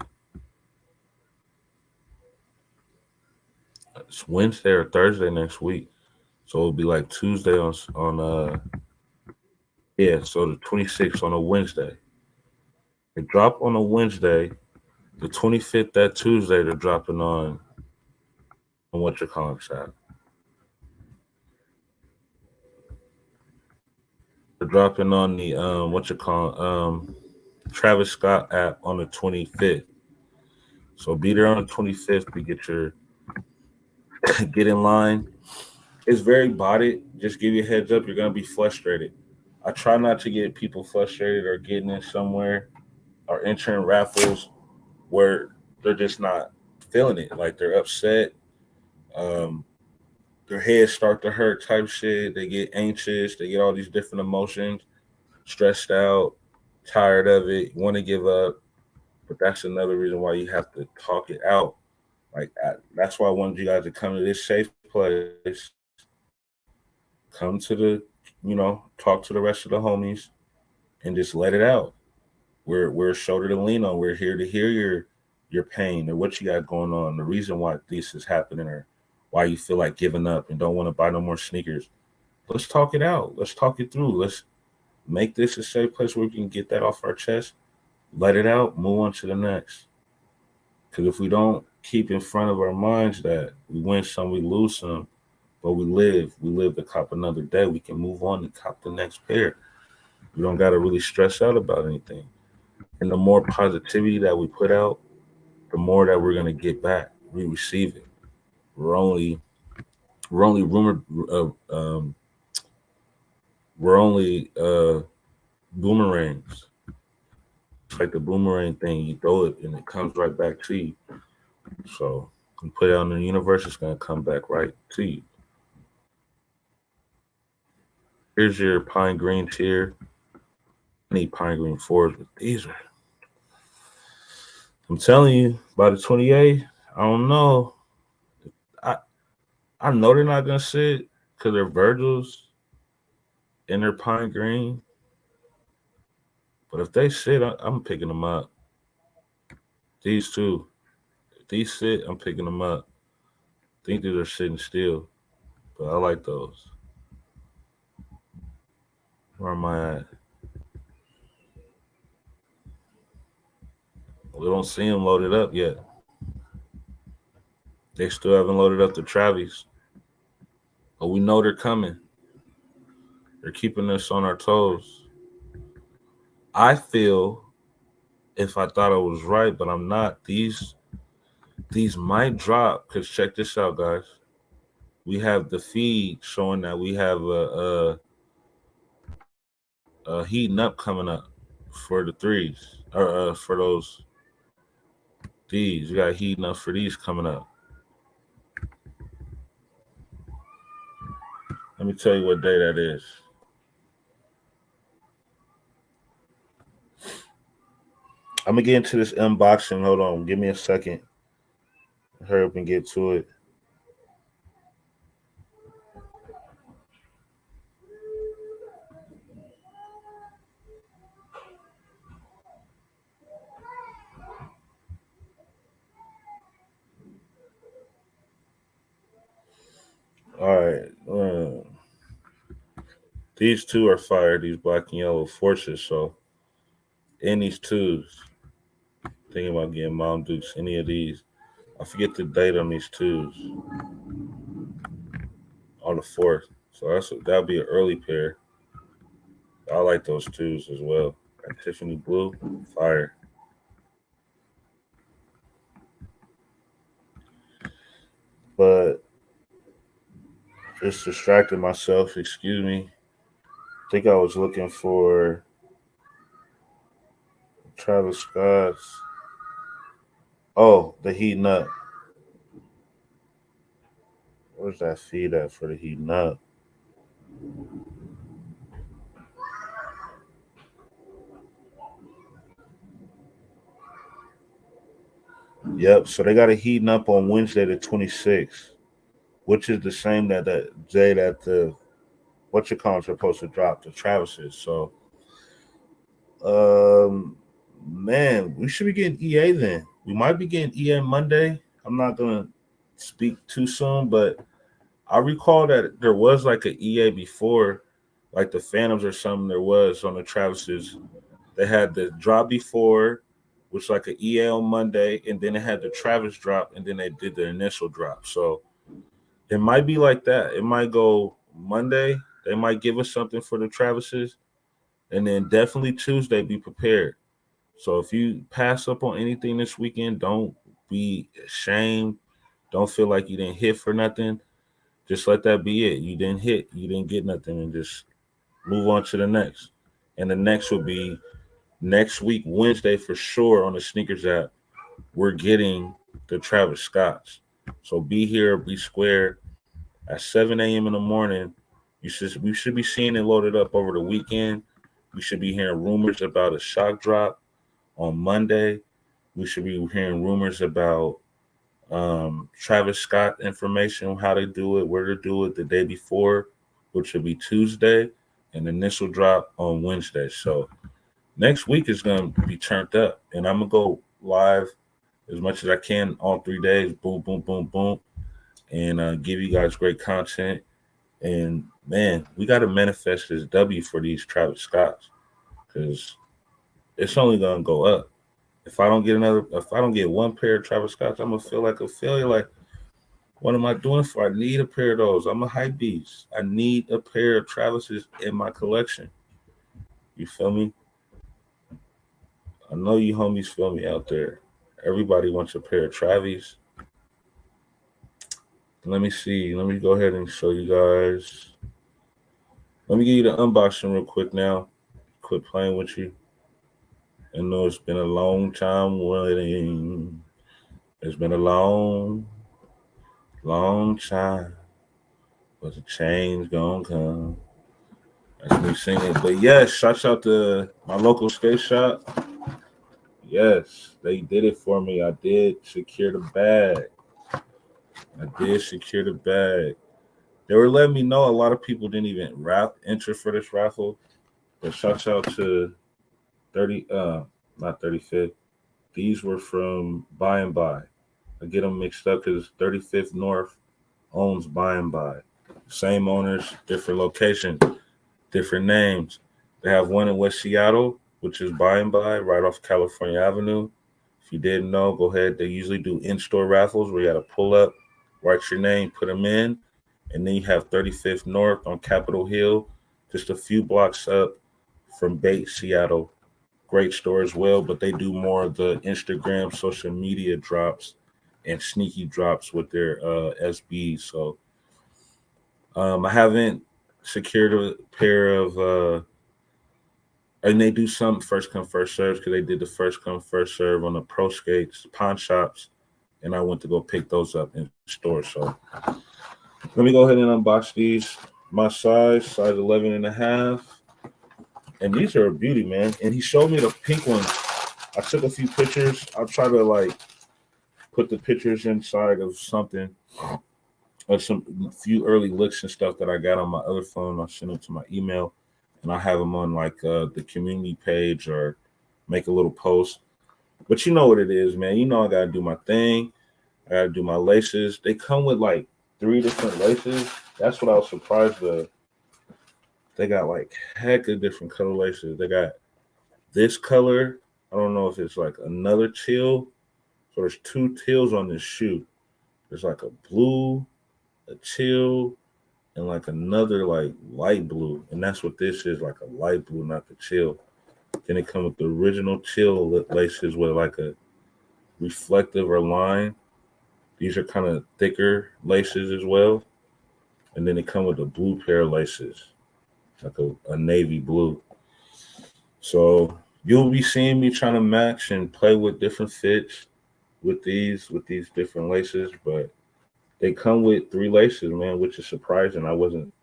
It's Wednesday or Thursday next week. So it'll be like Tuesday on so the 26th on a Wednesday. They drop on a Wednesday. The 25th, that Tuesday, they're dropping on what you're calling chat. They're dropping on the Travis Scott app on the 25th. So be there on the 25th to get your get in line. It's very botted. Just give you a heads up, you're gonna be frustrated. I try not to get people frustrated or getting in somewhere or entering raffles where they're just not feeling it. Like they're upset. Their heads start to hurt type shit. They get anxious. They get all these different emotions, stressed out, tired of it, want to give up. But that's another reason why you have to talk it out. That's why I wanted you guys to come to this safe place. Come to talk to the rest of the homies and just let it out. We're a shoulder to lean on. We're here to hear your pain or what you got going on, the reason why this is happening or why you feel like giving up and don't want to buy no more sneakers. Let's talk it out. Let's talk it through. Let's make this a safe place where we can get that off our chest, let it out, move on to the next. Because if we don't keep in front of our minds that we win some, we lose some, but we live to cop another day, we can move on and cop the next pair. We don't got to really stress out about anything. And the more positivity that we put out, the more that we're going to get back. We receive it. We're only rumored. We're only boomerangs. It's like the boomerang thing. You throw it and it comes right back to you. So you put it out in the universe, it's going to come back right to you. Here's your pine greens here. I need pine green 4s, but these are. I'm telling you, by the 28th, I don't know. I know they're not gonna sit because they're Virgils and they're pine green. But if they sit, I'm picking them up. These two, if these sit, I'm picking them up. I think these are sitting still, but I like those. Where am I at? We don't see them loaded up yet. They still haven't loaded up the Travis. But we know they're coming. They're keeping us on our toes. I feel, if I thought I was right, but I'm not, these might drop. Because check this out, guys. We have the feed showing that we have a heating up coming up for the threes. Or for those these. We got heating up for these coming up. Let me tell you what day that is. I'm gonna get into this unboxing. Hold on, give me a second. Hurry up and get to it. All right. These two are fire. These black and yellow forces. So in these twos, thinking about getting Mom Dukes. Any of these. I forget the date on these twos. On the 4th. So that'll be an early pair. I like those twos as well. Got Tiffany Blue, fire. But just distracted myself, excuse me. I think I was looking for Travis Scott's. Oh, the heating up. Where's that feed at for the heating up? Yep. So they got a heating up on Wednesday the 26th, which is the same that day that the what you call are supposed to drop the Travis's. So, man, we should be getting EA then. We might be getting EA Monday. I'm not gonna speak too soon, but I recall that there was like an EA before, like the Phantoms or something. There was on the Travis's. They had the drop before, which like an EA on Monday, and then they had the Travis drop, and then they did the initial drop. So it might be like that. It might go Monday. They might give us something for the Travis's, and then definitely Tuesday. Be prepared. So if you pass up on anything this weekend, don't be ashamed. Don't feel like you didn't hit for nothing. Just let that be it. You didn't hit. You didn't get nothing, and just move on to the next. And the next will be next week, Wednesday for sure on the sneakers app. We're getting the Travis Scotts. So be here, be square at 7 a.m. in the morning. We should be seeing it loaded up over the weekend. We should be hearing rumors about a shock drop on Monday. We should be hearing rumors about Travis Scott information, how to do it, where to do it the day before, which will be Tuesday, and initial drop on Wednesday. So next week is going to be turned up, and I'm going to go live as much as I can all 3 days. Boom, boom, boom, boom, and give you guys great content. And man, we got to manifest this W for these Travis Scotts because it's only going to go up. If I don't get one pair of Travis Scotts, I'm gonna feel like a failure. Like, what am I doing for? I need a pair of those. I'm a hype beast. I need a pair of Travis's in my collection. You feel me? I know you homies feel me out there. Everybody wants a pair of Travis. Let me see. Let me go ahead and show you guys. Let me give you the unboxing real quick now. Quit playing with you. I know it's been a long time waiting. It's been a long time. But the change gonna come. That's me singing. But yes, shouts out to my local skate shop. Yes, they did it for me. I did secure the bag. They were letting me know a lot of people didn't even enter for this raffle. But shouts out to 30 not 35th. These were from By and By. I get them mixed up because 35th North owns By and By. Same owners, different location, different names. They have one in West Seattle, which is By and By, right off California Avenue. If you didn't know, go ahead. They usually do in-store raffles where you got to pull up, write your name, put them in, and then you have 35th North on Capitol Hill, just a few blocks up from Bait, Seattle. Great store as well, but they do more of the Instagram, social media drops and sneaky drops with their SBs. So I haven't secured a pair of, and they do some first come first serve because they did the first come first serve on the Pro Skates pawn shops, and I went to go pick those up in store. So let me go ahead and unbox these. My size 11 and a half. And these are a beauty, man. And he showed me the pink ones. I took a few pictures. I'll try to like put the pictures inside of something or some few early looks and stuff that I got on my other phone. I'll send them to my email, and I have them on like the community page or make a little post. But you know what it is, man. You know I gotta do my thing. I gotta do my laces. They come with like 3 different laces. That's what I was surprised of. They got like heck of different color laces. They got this color. I don't know if it's like another teal. So there's 2 teals on this shoe. There's like a blue, a teal, and like another like light blue. And that's what this is, like a light blue, not the teal. Then it comes with the original teal laces with like a reflective or line. These are kind of thicker laces as well. And then it comes with a blue pair of laces, like a navy blue. So you'll be seeing me trying to match and play with different fits with these different laces, but they come with 3 laces, man, which is surprising. I wasn't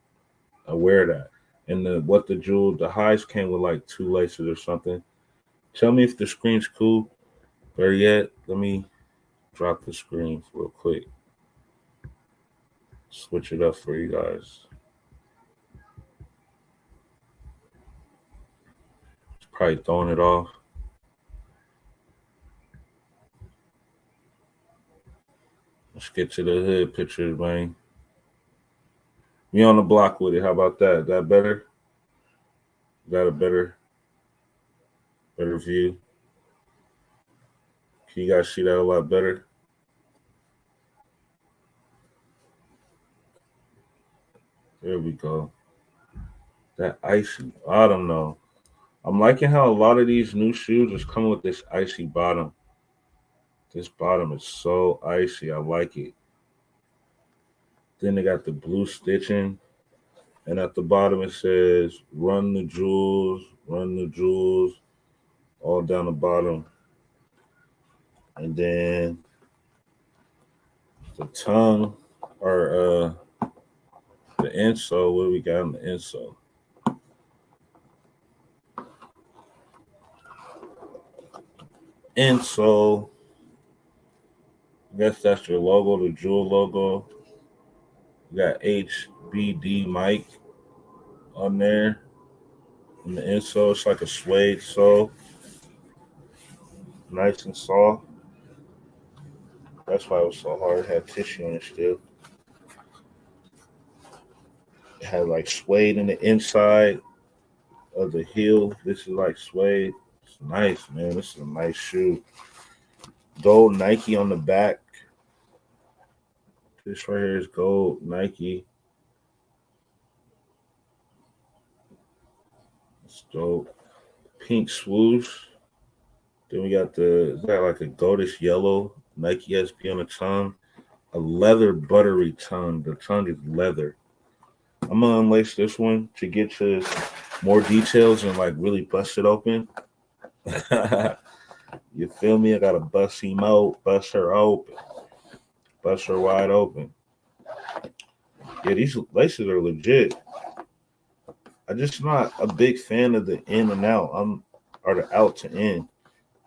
aware of that. And the highs came with like 2 laces or something. Tell me if the screen's cool. Better yet, let me drop the screen real quick. Switch it up for you guys. It's probably throwing it off. Let's get to the hood pictures, man. Me on the block with it. How about that? Is that better? Is that a better view? Can you guys see that a lot better? There we go. That icy bottom though. I'm liking how a lot of these new shoes is coming with this icy bottom. This bottom is so icy. I like it. Then they got the blue stitching, and at the bottom it says run the jewels, all down the bottom. And then the tongue or the insole. What do we got on the insole? Insole. I guess that's your logo, the jewel logo. You got HBD Mike on there. And the insole, it's like a suede sole, nice and soft. That's why it was so hard. It had tissue in it still. It had like suede in the inside of the heel. This is like suede. It's nice, man. This is a nice shoe. Gold Nike on the back. This right here is gold Nike. It's dope. Pink swoosh. Then we got like a goldish yellow Nike SB on the tongue. A leather buttery tongue. The tongue is leather. I'm gonna unlace this one to get to more details and like really bust it open. You feel me? I gotta bust him out, bust her open, bust her wide open. Yeah, these laces are legit. I'm just not a big fan of the in and out. Or the out to in.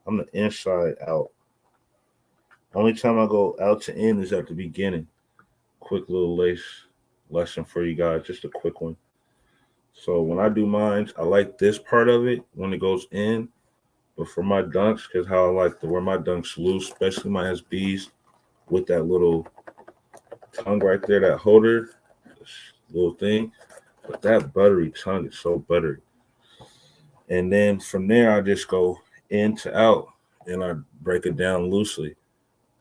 I'm the inside out. Only time I go out to in is at the beginning. Quick little lace lesson for you guys, just a quick one. So when I do mine, I like this part of it when it goes in. But for my dunks, because how I like to wear my dunks loose, especially my SBs, with that little tongue right there, that holder, this little thing. But that buttery tongue is so buttery. And then from there, I just go in to out and I break it down loosely.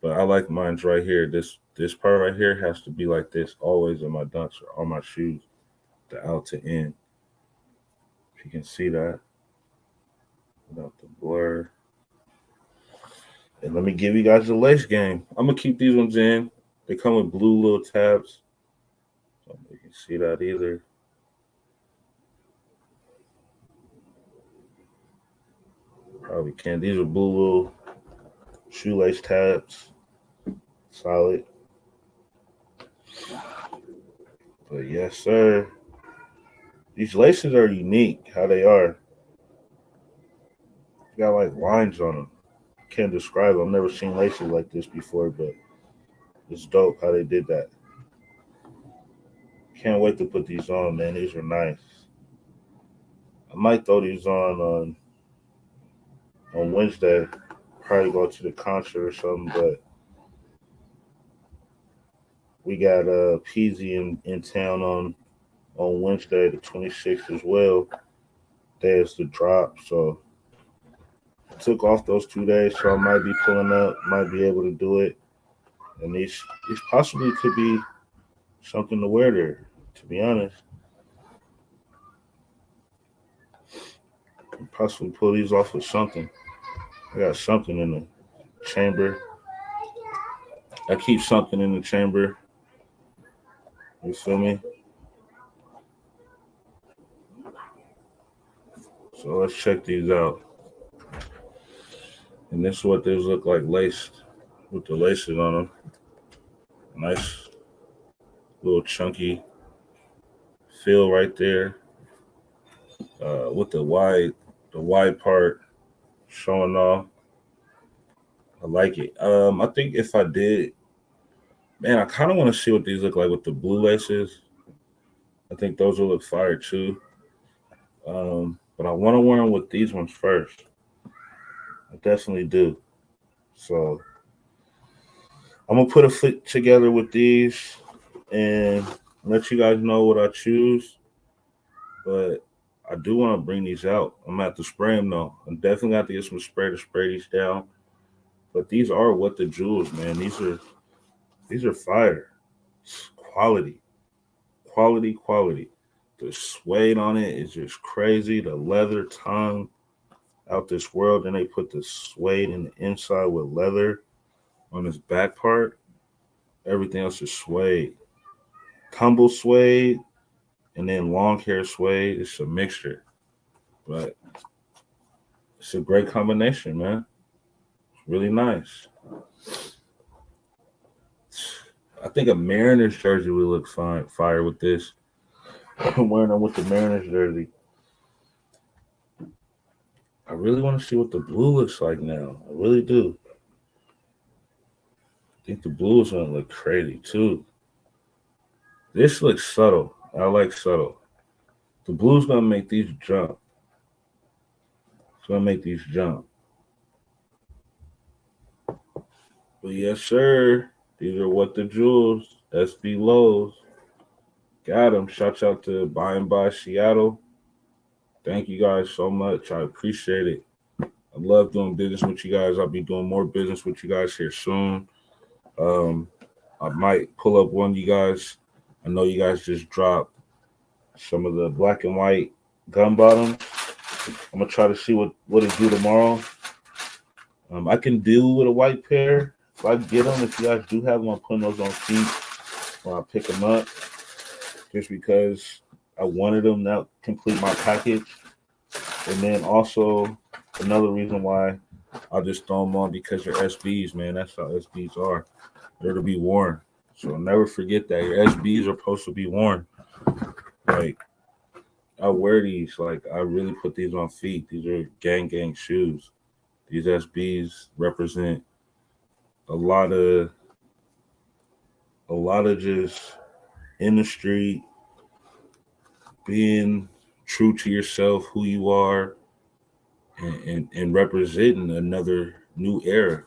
But I like mine's right here. This part right here has to be like this always in my dunks or on my shoes, the out to in. If you can see that without the blur. And let me give you guys the lace game. I'm gonna keep these ones in. They come with blue little tabs. So you can see that either. Probably can. These are blue little shoelace tabs. Solid. But yes, sir. These laces are unique, how they are. They got like lines on them. can't describe it. I've never seen laces like this before, but it's dope how they did that. Can't wait to put these on, man. These are nice. I might throw these on Wednesday. Probably go to the concert or something, but we got Peasy in town on Wednesday, the 26th as well. There's the drop, so I took off those 2 days, so I might be pulling up, might be able to do it, and these possibly could be something to wear there. To be honest, possibly pull these off with something. I got something in the chamber. I keep something in the chamber. You feel me? So let's check these out. And this is what these look like laced with the laces on them. Nice little chunky feel right there. With the wide part showing off. I like it. I think if I did, man, I kind of want to see what these look like with the blue laces. I think those will look fire too. But I want to wear them with these ones first. I definitely do. So I'm gonna put a fit together with these and let you guys know what I choose. But I do want to bring these out. I'm gonna have to spray them though. I'm definitely got to get some spray to spray these down. But these are what the jewels, man. These are fire. It's quality. The suede on it is just crazy. The leather tongue out this world. Then they put the suede in the inside with leather on this back part. Everything else is suede. Tumble suede and then long hair suede. It's a mixture. But it's a great combination, man. It's really nice. I think a Mariners jersey would look fire with this. I'm wearing them with the Mariners jersey. I really want to see what the blue looks like now. I really do. I think the blue is gonna look crazy too. This looks subtle. I like subtle. The blue's gonna make these jump. It's gonna make these jump. But yes, sir. These are what the jewels. SB Lowe's. Got them. Shout out to By and By Seattle. Thank you guys so much. I appreciate it. I love doing business with you guys. I'll be doing more business with you guys here soon. I might pull up one of you guys. I know you guys just dropped some of the black and white gun bottoms. I'm gonna try to see what it do tomorrow. I can deal with a white pair if I get them. If you guys do have them, I'm putting those on feet when I pick them up, just because I wanted them to complete my package. And then also another reason why I'll just throw them on because they're SBs, man. That's how SBs are. They're to be worn. So never forget that your SBs are supposed to be worn. Like I wear these, like I really put these on feet. These are gang shoes. These SBs represent a lot of just in the street, being true to yourself, who you are, and representing another new era,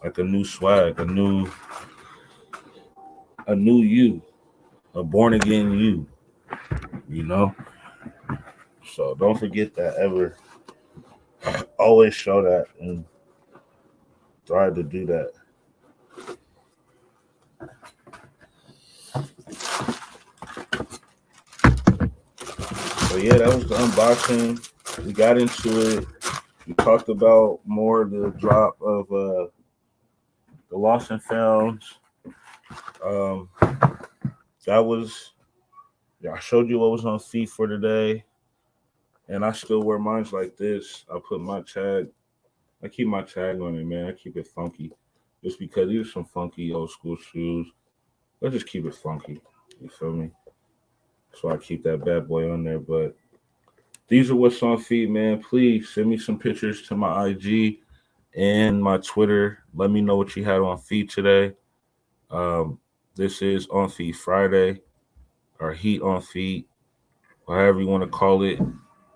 like a new swag, a new you, a born again you know. So don't forget that ever. Always show that and try to do that. So yeah, that was the unboxing. We got into it. We talked about more of the drop of the lost and founds. That was, yeah, I showed you what was on feet for today. And I still wear mine like this. I put my tag. I keep my tag on it, man. I keep it funky. Just because these are some funky old school shoes. Let's just keep it funky. You feel me? So I keep that bad boy on there. But these are what's on feet, man. Please send me some pictures to my IG. and my Twitter. Let me know what you had on feed today. Um, this is on feed Friday or Heat on feed, however you want to call it,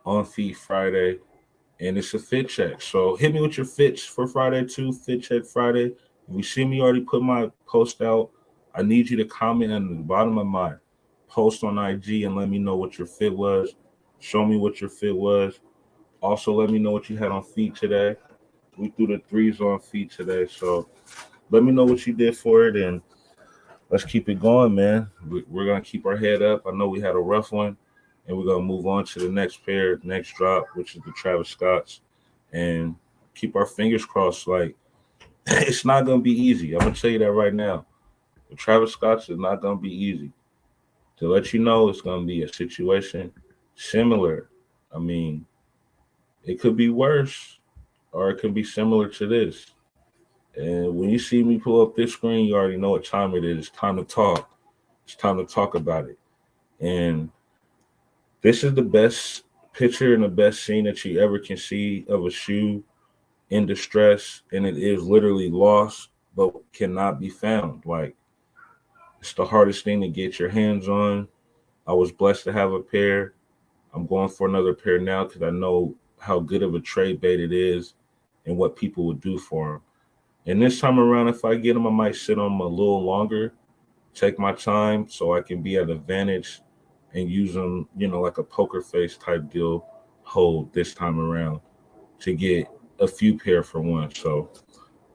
on feed Friday, and it's a fit check. So hit me with your fits for Friday too. Fit check Friday. If you see me already put my post out, I need you to comment on the bottom of my post on IG and let me know what your fit was. Show me what your fit was. Also, let me know what you had on feet today. We threw the threes on feet today, so let me know what you did for it, and let's keep it going, man. We're gonna keep our head up. I know we had a rough one, and we're gonna move on to the next pair, next drop, which is the Travis Scotts, and keep our fingers crossed. Like it's not gonna be easy. I'm gonna tell you that right now. The Travis Scotts is not gonna be easy. To let you know, it's gonna be a situation similar. I mean, it could be worse, or it could be similar to this. And when you see me pull up this screen, you already know what time it is. It's time to talk. It's time to talk about it. And this is the best picture and the best scene that you ever can see of a shoe in distress. And it is literally lost, but cannot be found. Like, it's the hardest thing to get your hands on. I was blessed to have a pair. I'm going for another pair now because I know how good of a trade bait it is and what people would do for them. And this time around, if I get them, I might sit on them a little longer, take my time so I can be at advantage and use them, like a poker face type deal hold this time around to get a few pair for one. So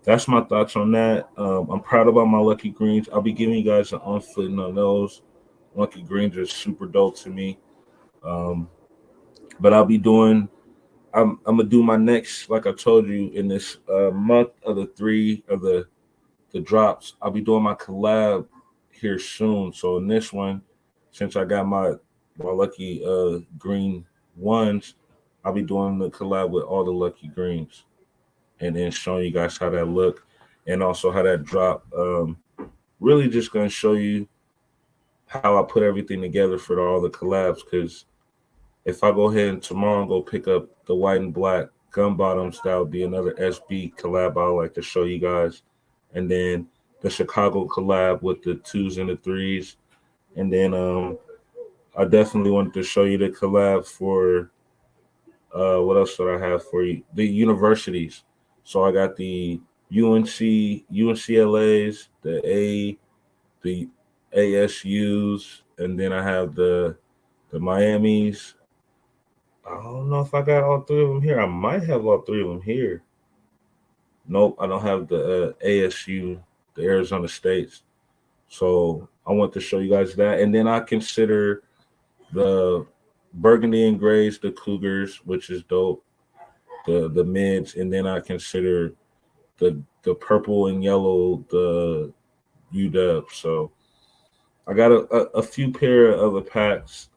that's my thoughts on that. I'm proud about my Lucky Greens. I'll be giving you guys an unfitting on those. Lucky Greens are super dope to me. Um, but I'll be doing. I'm gonna do my next, like I told you, in this month of the three of the drops. I'll be doing my collab here soon. So in this one, since I got my lucky green ones, I'll be doing the collab with all the lucky greens and then showing you guys how that look and also how that drop. Really just gonna show you how I put everything together for all the collabs. Because if I go ahead and tomorrow go pick up the white and black gun bottoms, that would be another SB collab I would like to show you guys. And then the Chicago collab with the twos and the threes. And then I definitely wanted to show you the collab for what else did I have for you? The universities. So I got the UNC, UNCLA's, the ASU's, and then I have the Miami's. I don't know if I got all three of them here. I might have all three of them here. Nope, I don't have the ASU, the Arizona States. So I want to show you guys that, and then I consider the burgundy and grays, the Cougars, which is dope. The mids, and then I consider the purple and yellow, the UW. So I got a few pair of the packs,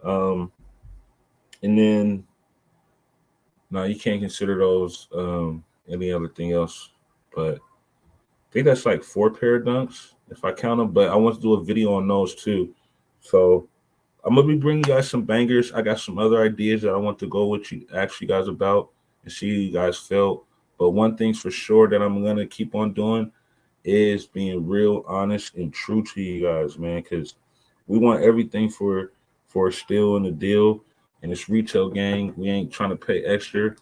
um, and then no, you can't consider those any other thing else, but I think that's like four pair of dunks if I count them. But I want to do a video on those too. So I'm gonna be bringing you guys some bangers. I got some other ideas that I want to go with you, ask you guys about, and see how you guys felt. But one thing's for sure that I'm gonna keep on doing is being real, honest, and true to you guys, man. Because we want everything for a steal and a deal, and it's retail gang. We ain't trying to pay extra.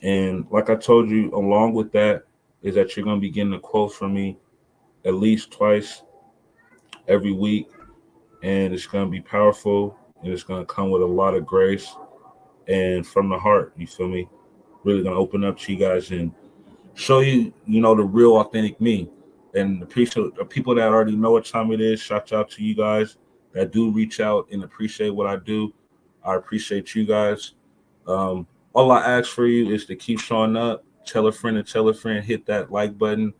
And like I told you, along with that is that you're gonna be getting a quote from me at least twice every week, and it's gonna be powerful, and it's gonna come with a lot of grace and from the heart. You feel me? Really gonna open up to you guys and show you, the real authentic me. And the people that already know what time it is, shout out to you guys that do reach out and appreciate what I do. I appreciate you guys. All I ask for you is to keep showing up, tell a friend and tell a friend, hit that like button,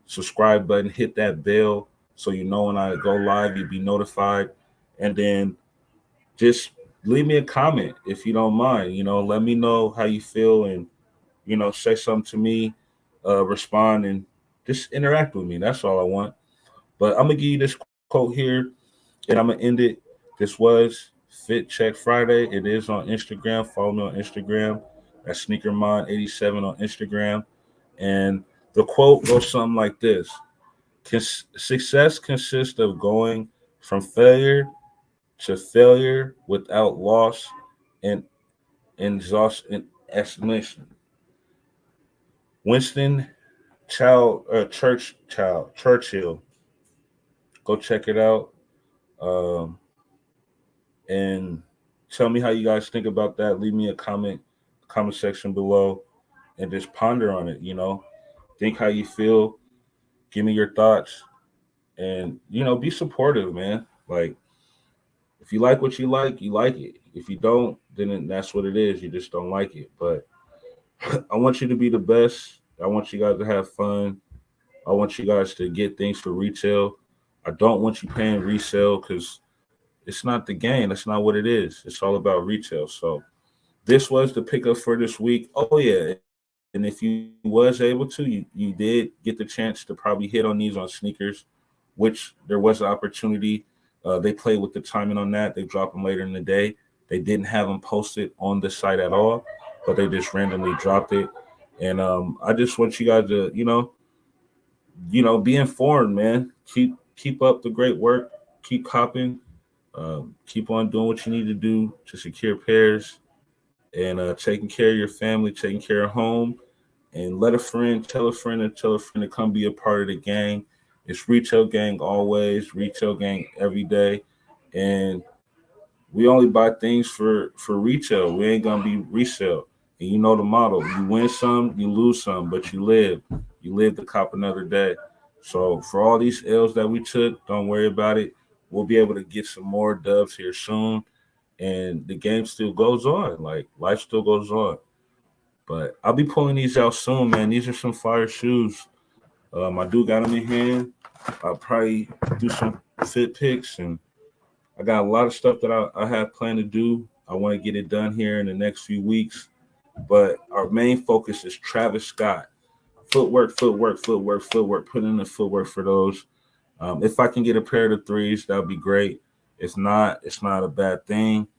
subscribe button, hit that bell so you know when I go live, you'll be notified. And then just leave me a comment if you don't mind. Let me know how you feel and say something to me, respond, and just interact with me. That's all I want. But I'm gonna give you this quote here, and I'm gonna end it. This was Fit Check Friday. It is on Instagram. Follow me on Instagram. That's Sneaker Mind 87 on Instagram. And the quote goes something like this: Success consists of going from failure to failure without loss and exhaustion. Explanation. Winston Churchill. Go check it out. Um, and tell me how you guys think about that. Leave me a comment section below, and just ponder on it. Think how you feel. Give me your thoughts, and be supportive, man. Like, if you like what you like, you like it. If you don't, then that's what it is. You just don't like it. But I want you to be the best. I want you guys to have fun. I want you guys to get things for retail. I don't want you paying resale because it's not the game. That's not what it is. It's all about retail. So this was the pickup for this week. Oh yeah, and if you was able to, you did get the chance to probably hit on these on sneakers, which there was an opportunity. They played with the timing on that. They dropped them later in the day. They didn't have them posted on the site at all, but they just randomly dropped it. And I just want you guys to, be informed, man. Keep up the great work. Keep copping. Keep on doing what you need to do to secure pairs and taking care of your family, taking care of home, and let a friend tell a friend and tell a friend to come be a part of the gang. It's retail gang always, retail gang every day, and we only buy things for retail. We ain't gonna be resale. And you know the model: you win some, you lose some, but you live. You live to cop another day. So for all these L's that we took, don't worry about it. We'll be able to get some more dubs here soon, and the game still goes on. Like, life still goes on. But I'll be pulling these out soon, man. These are some fire shoes. I do got them in hand. I'll probably do some fit picks, and I got a lot of stuff that I have planned to do. I want to get it done here in the next few weeks. But our main focus is Travis Scott. Footwork, footwork, footwork, footwork. Put in the footwork for those. If I can get a pair of the threes, that would be great. If not, it's not a bad thing.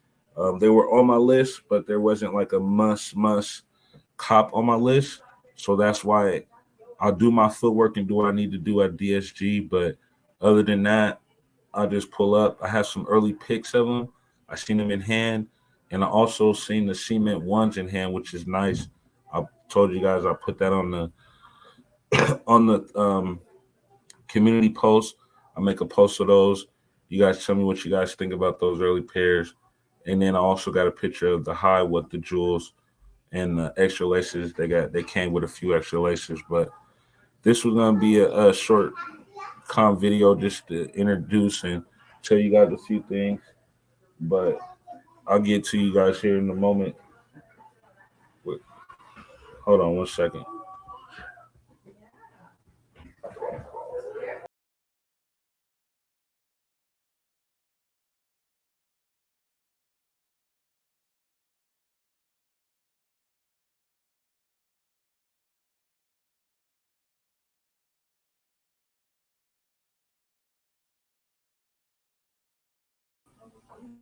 They were on my list, but there wasn't like a must cop on my list. So that's why I'll do my footwork and do what I need to do at DSG. But other than that, I'll just pull up. I have some early picks of them. I seen them in hand, and I also seen the cement ones in hand, which is nice. I told you guys I put that on the community post. I make a post of those. You guys tell me what you guys think about those early pairs, and then I also got a picture of the high with the jewels and the extra laces. They came with a few extra laces, but this was gonna be a short video just to introduce and tell you guys a few things. But I'll get to you guys here in a moment. Wait, hold on one second.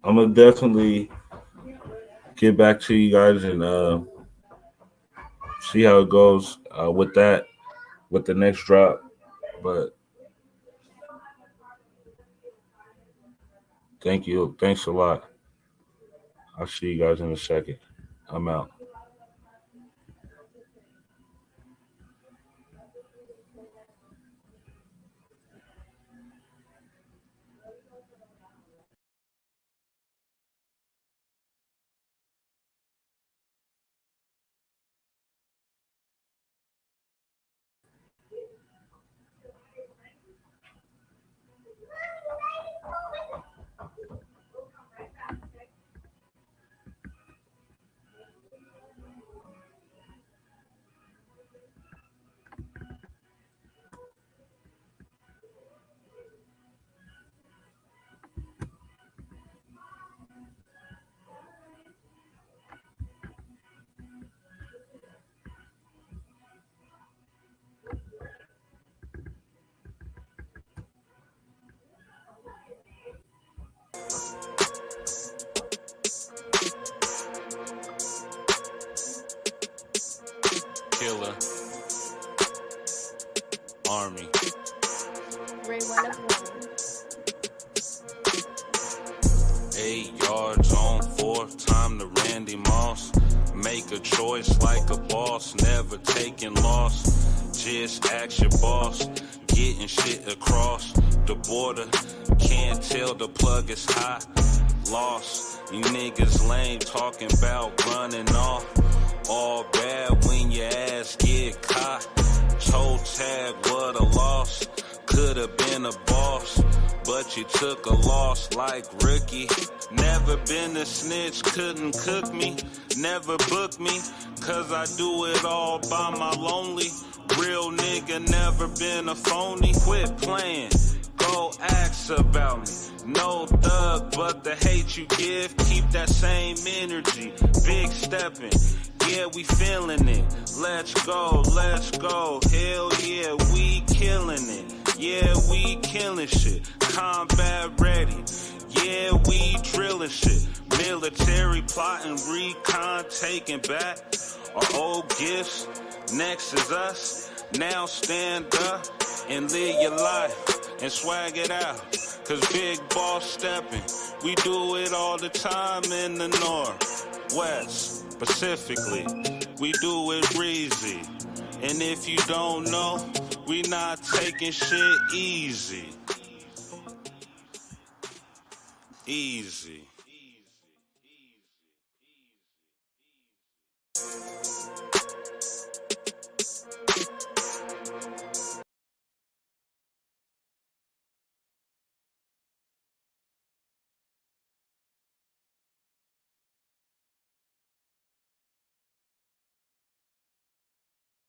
I'm gonna definitely get back to you guys and see how it goes with that with the next drop. But thank you, thanks a lot. I'll see you guys in a second. I'm out. Ray one of one. 8 yards on 4th, time to Randy Moss. Make a choice like a boss, never taking loss. Just ask your boss, getting shit across the border. Can't tell the plug is hot, lost. You niggas lame, talking about running off. All bad when your ass get caught. Toe tag, what a loss. Could've been a boss, but you took a loss like rookie. Never been a snitch, couldn't cook me. Never book me, cause I do it all by my lonely. Real nigga, never been a phony. Quit playing, go ask about me. No thug, but the hate you give, keep that same energy. Big stepping, yeah, we feeling it. Let's go, hell yeah, we killing it. Yeah, we killing shit. Combat ready. Yeah, we drilling shit. Military plotting, recon taking back our old gifts. Next is us. Now stand up and live your life and swag it out. Cause big boss stepping. We do it all the time in the north, west, specifically. We do it breezy. And if you don't know, we not taking shit easy. Easy.